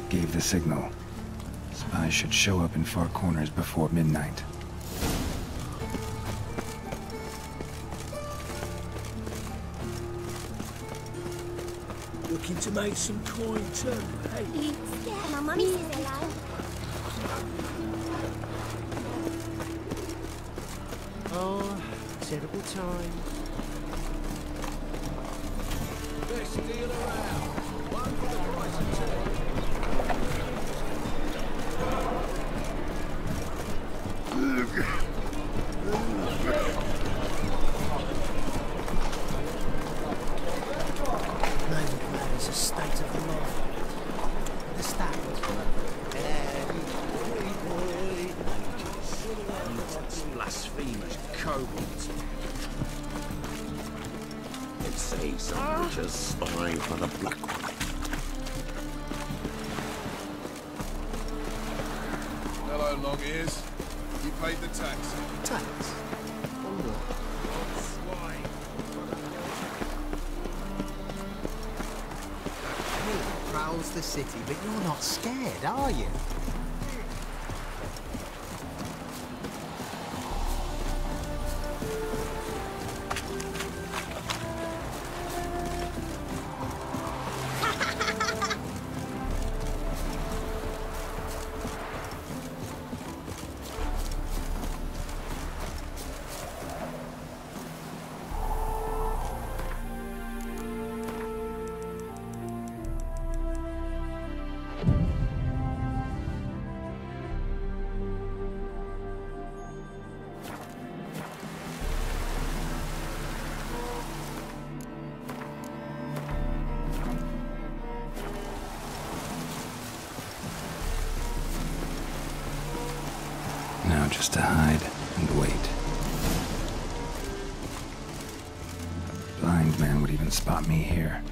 Gave the signal. Spies should show up in far corners before midnight. Looking to make some coin too, hey? Yeah, my mummy says hello. Oh, terrible time. Best deal around. One for the price of two. Man is a state of the law. Understand? Blasphemous kobolds. They say some witches spying for the Black One. Hello, long ears. You paid the tax. Tax? On what? He prowls the city, but you're not scared, are you? Now just to hide and wait. Blind man would even spot me here.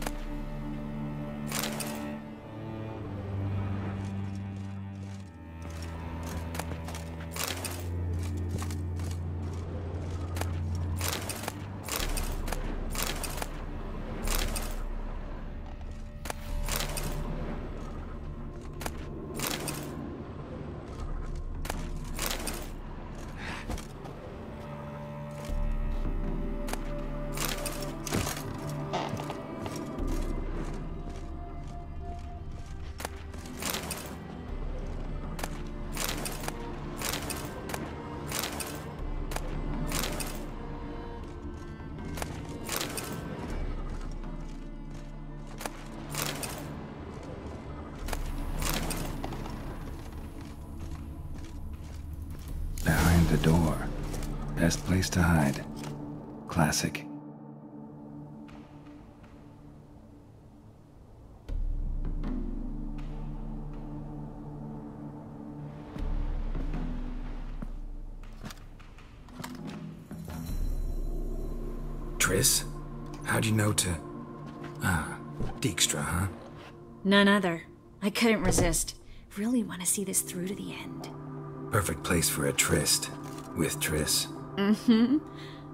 Behind the door. Best place to hide. Classic. Triss? How'd you know to... Ah, Dijkstra, huh? None other. I couldn't resist. Really want to see this through to the end. Perfect place for a tryst. With Triss. Mm-hmm.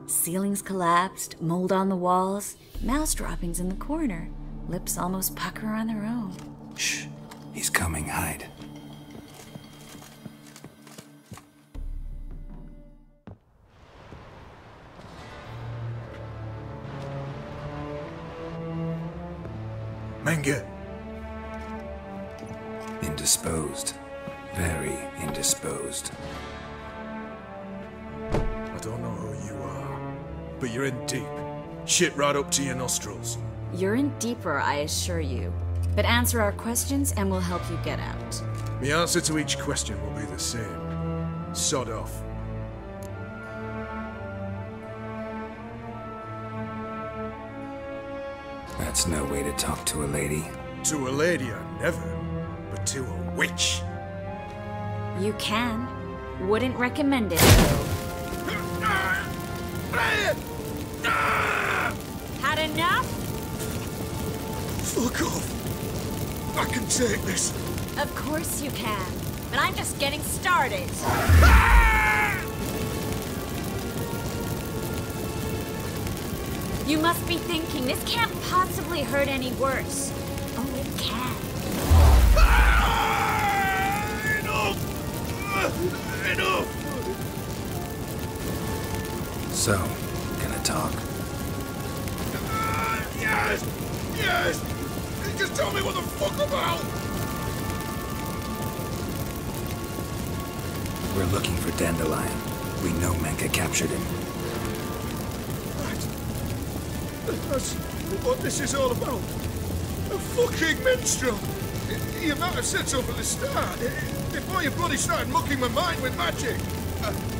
Ceilings collapsed, mold on the walls, mouse droppings in the corner. Lips almost pucker on their own. Shh. He's coming. Hide. Menge. Indisposed. Very indisposed. I don't know who you are, but you're in deep. Shit right up to your nostrils. You're in deeper, I assure you. But answer our questions and we'll help you get out. The answer to each question will be the same. Sod off. That's no way to talk to a lady. To a lady, I never. But to a witch. You can. Wouldn't recommend it, though. Had enough? Fuck off. I can take this. Of course you can. But I'm just getting started. You must be thinking, this can't possibly hurt any worse. Oh, it can. Enough! So, gonna talk? Yes! Yes! Just tell me what the fuck about! We're looking for Dandelion. We know Menka captured him. That's what this is all about. A fucking minstrel! You might have said so from the start, before you bloody started mucking my mind with magic.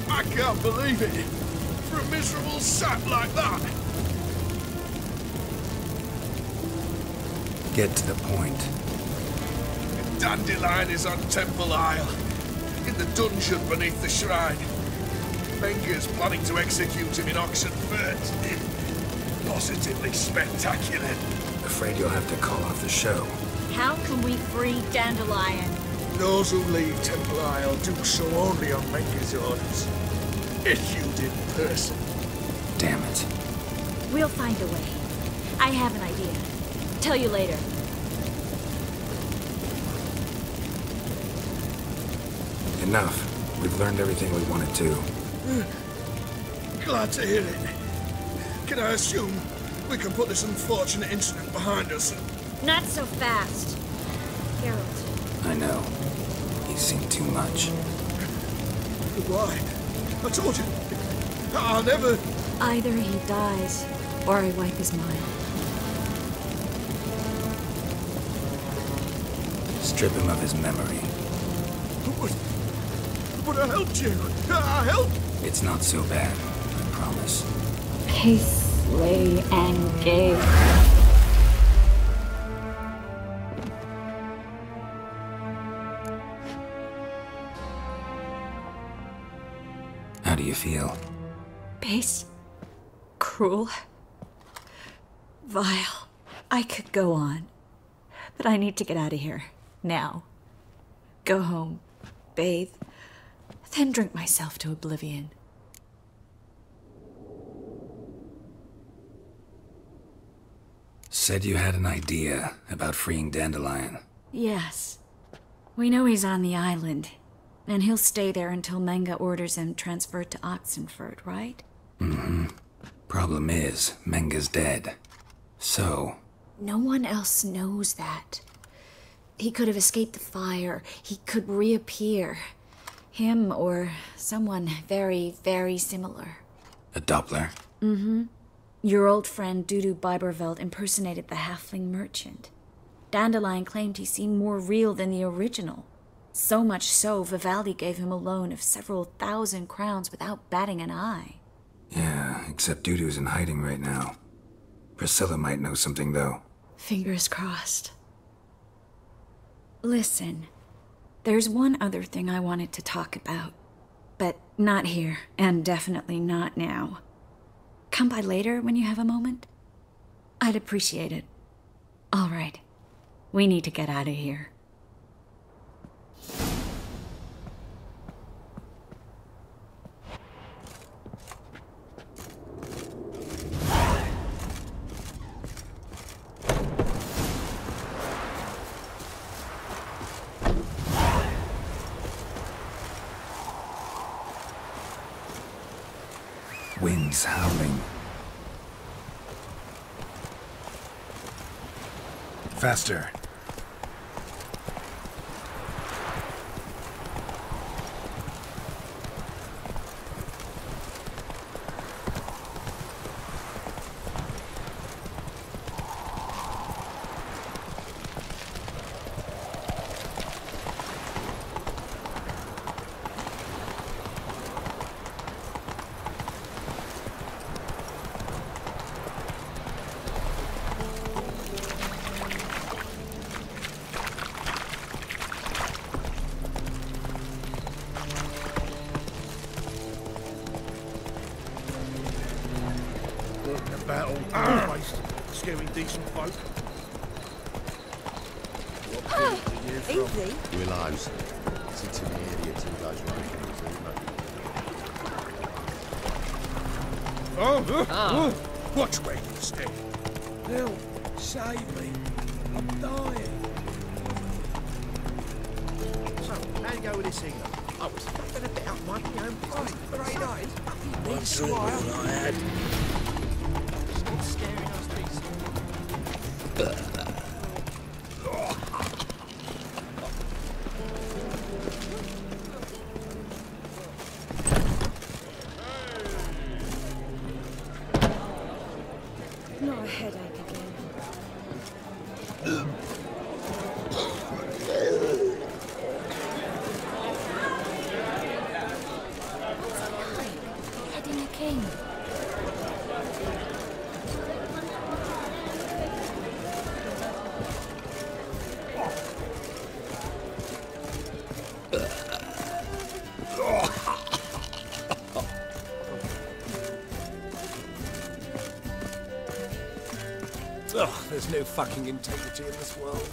I can't believe it. For a miserable sap like that. Get to the point. Dandelion is on Temple Isle, in the dungeon beneath the shrine. Menga's planning to execute him in Oxenfurt. Positively spectacular. Afraid you'll have to call off the show. How can we free Dandelion? Those who leave Temple Isle do so only on Menga's orders. Issued in person. Damn it. We'll find a way. I have an idea. Tell you later. Enough. We've learned everything we wanted to. Glad to hear it. Can I assume we can put this unfortunate incident behind us? Not so fast. Harold. I know. He's seen too much. Why? I told you. I'll never... Either he dies, or I wipe his mind. Strip him of his memory. But I helped you. I helped. It's not so bad, I promise. Case, lay, and gay. How do you feel? Base. Cruel. Vile. I could go on. But I need to get out of here. Now. Go home. Bathe. Then drink myself to oblivion. Said you had an idea about freeing Dandelion. Yes. We know he's on the island. And he'll stay there until Menga orders him transferred to Oxenfurt, right? Mm-hmm. Problem is, Menga's dead. So... No one else knows that. He could have escaped the fire. He could reappear. Him or someone very, very similar. A Doppler? Mm-hmm. Your old friend Dudu Biberveld impersonated the halfling merchant. Dandelion claimed he seemed more real than the original. So much so, Vivaldi gave him a loan of several thousand crowns without batting an eye. Yeah, except Dudu's in hiding right now. Priscilla might know something, though. Fingers crossed. Listen, there's one other thing I wanted to talk about. But not here, and definitely not now. Come by later when you have a moment? I'd appreciate it. All right. We need to get out of here. Winds howling. Faster. that all waste, scaring decent folk. What village are you from? Willows. Sits in the area till those rankings, Watch where you step. Help! Save me! I'm dying! So, how you go with this thing? I was having a bit out my own fight. Great eyes! Need a swire. I had. Stop scaring us, please. Not a headache again. Heading a king. Ugh, there's no fucking integrity in this world.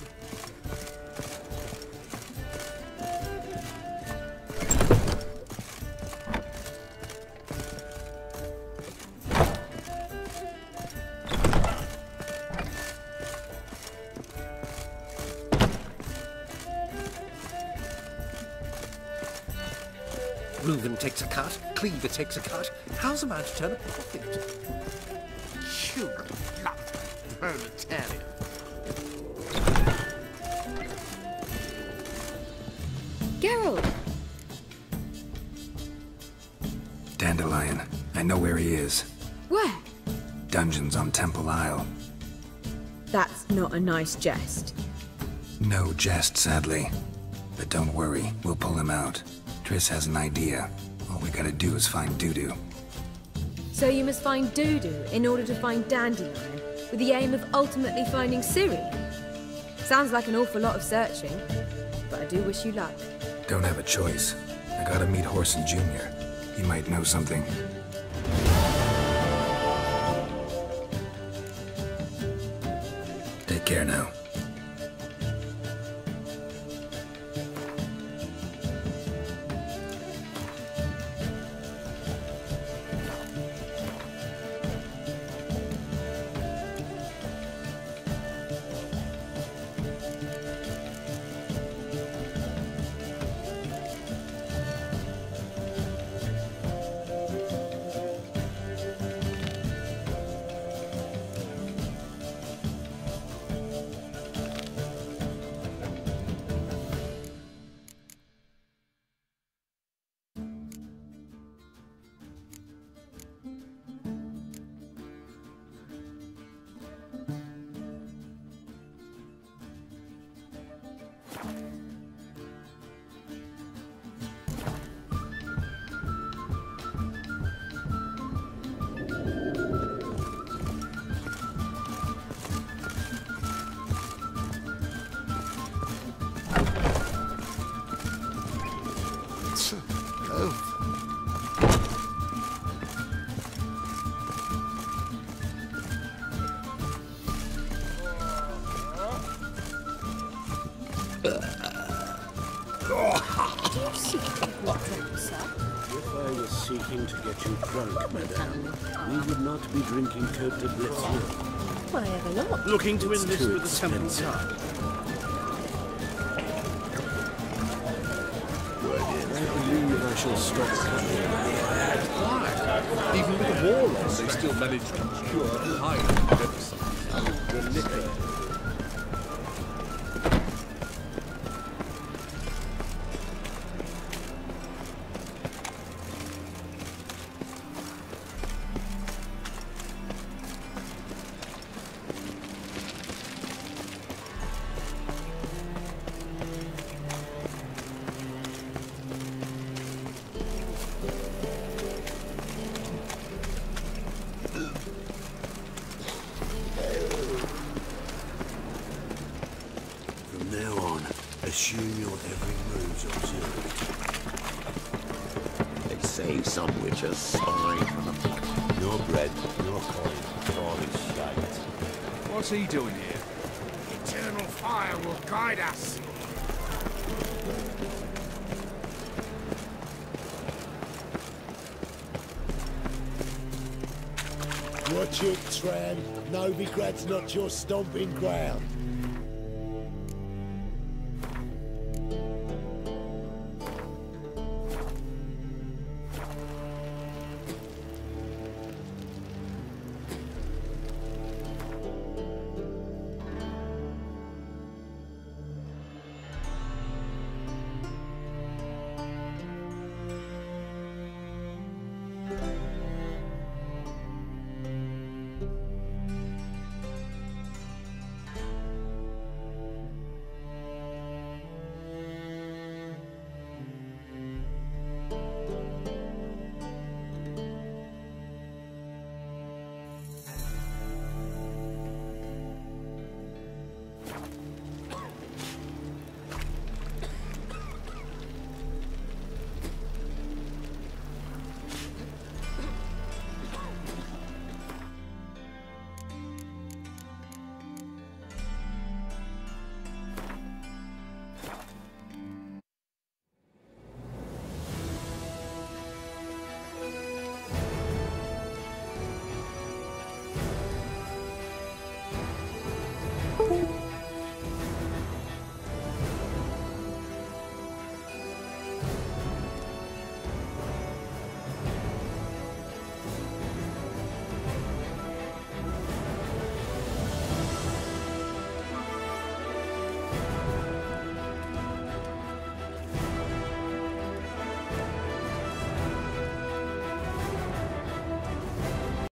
Reuben takes a cut, Cleaver takes a cut. How's a man to turn a profit? You proletarian. Geralt! Dandelion. I know where he is. Where? Dungeons on Temple Isle. That's not a nice jest. No jest, sadly. But don't worry, we'll pull him out. Triss has an idea. All we gotta do is find Dudu. So you must find Dudu in order to find Dandelion, with the aim of ultimately finding Ciri? Sounds like an awful lot of searching, but I do wish you luck. Don't have a choice. I gotta meet Horson Jr. He might know something. Take care now. If I was seeking to get you drunk, madame, we would not be drinking Cote de Blessier. Why ever not? Looking to enlist with the Temple Guard. I believe I shall stop coming. Why? Even with the war on, they still manage to cure high depths. The liquor. Assume your every move's observed. They say some witches spy from the No bread, no coin. What's he doing here? Eternal fire will guide us. Watch it, Tram. Novigrad's not your stomping ground.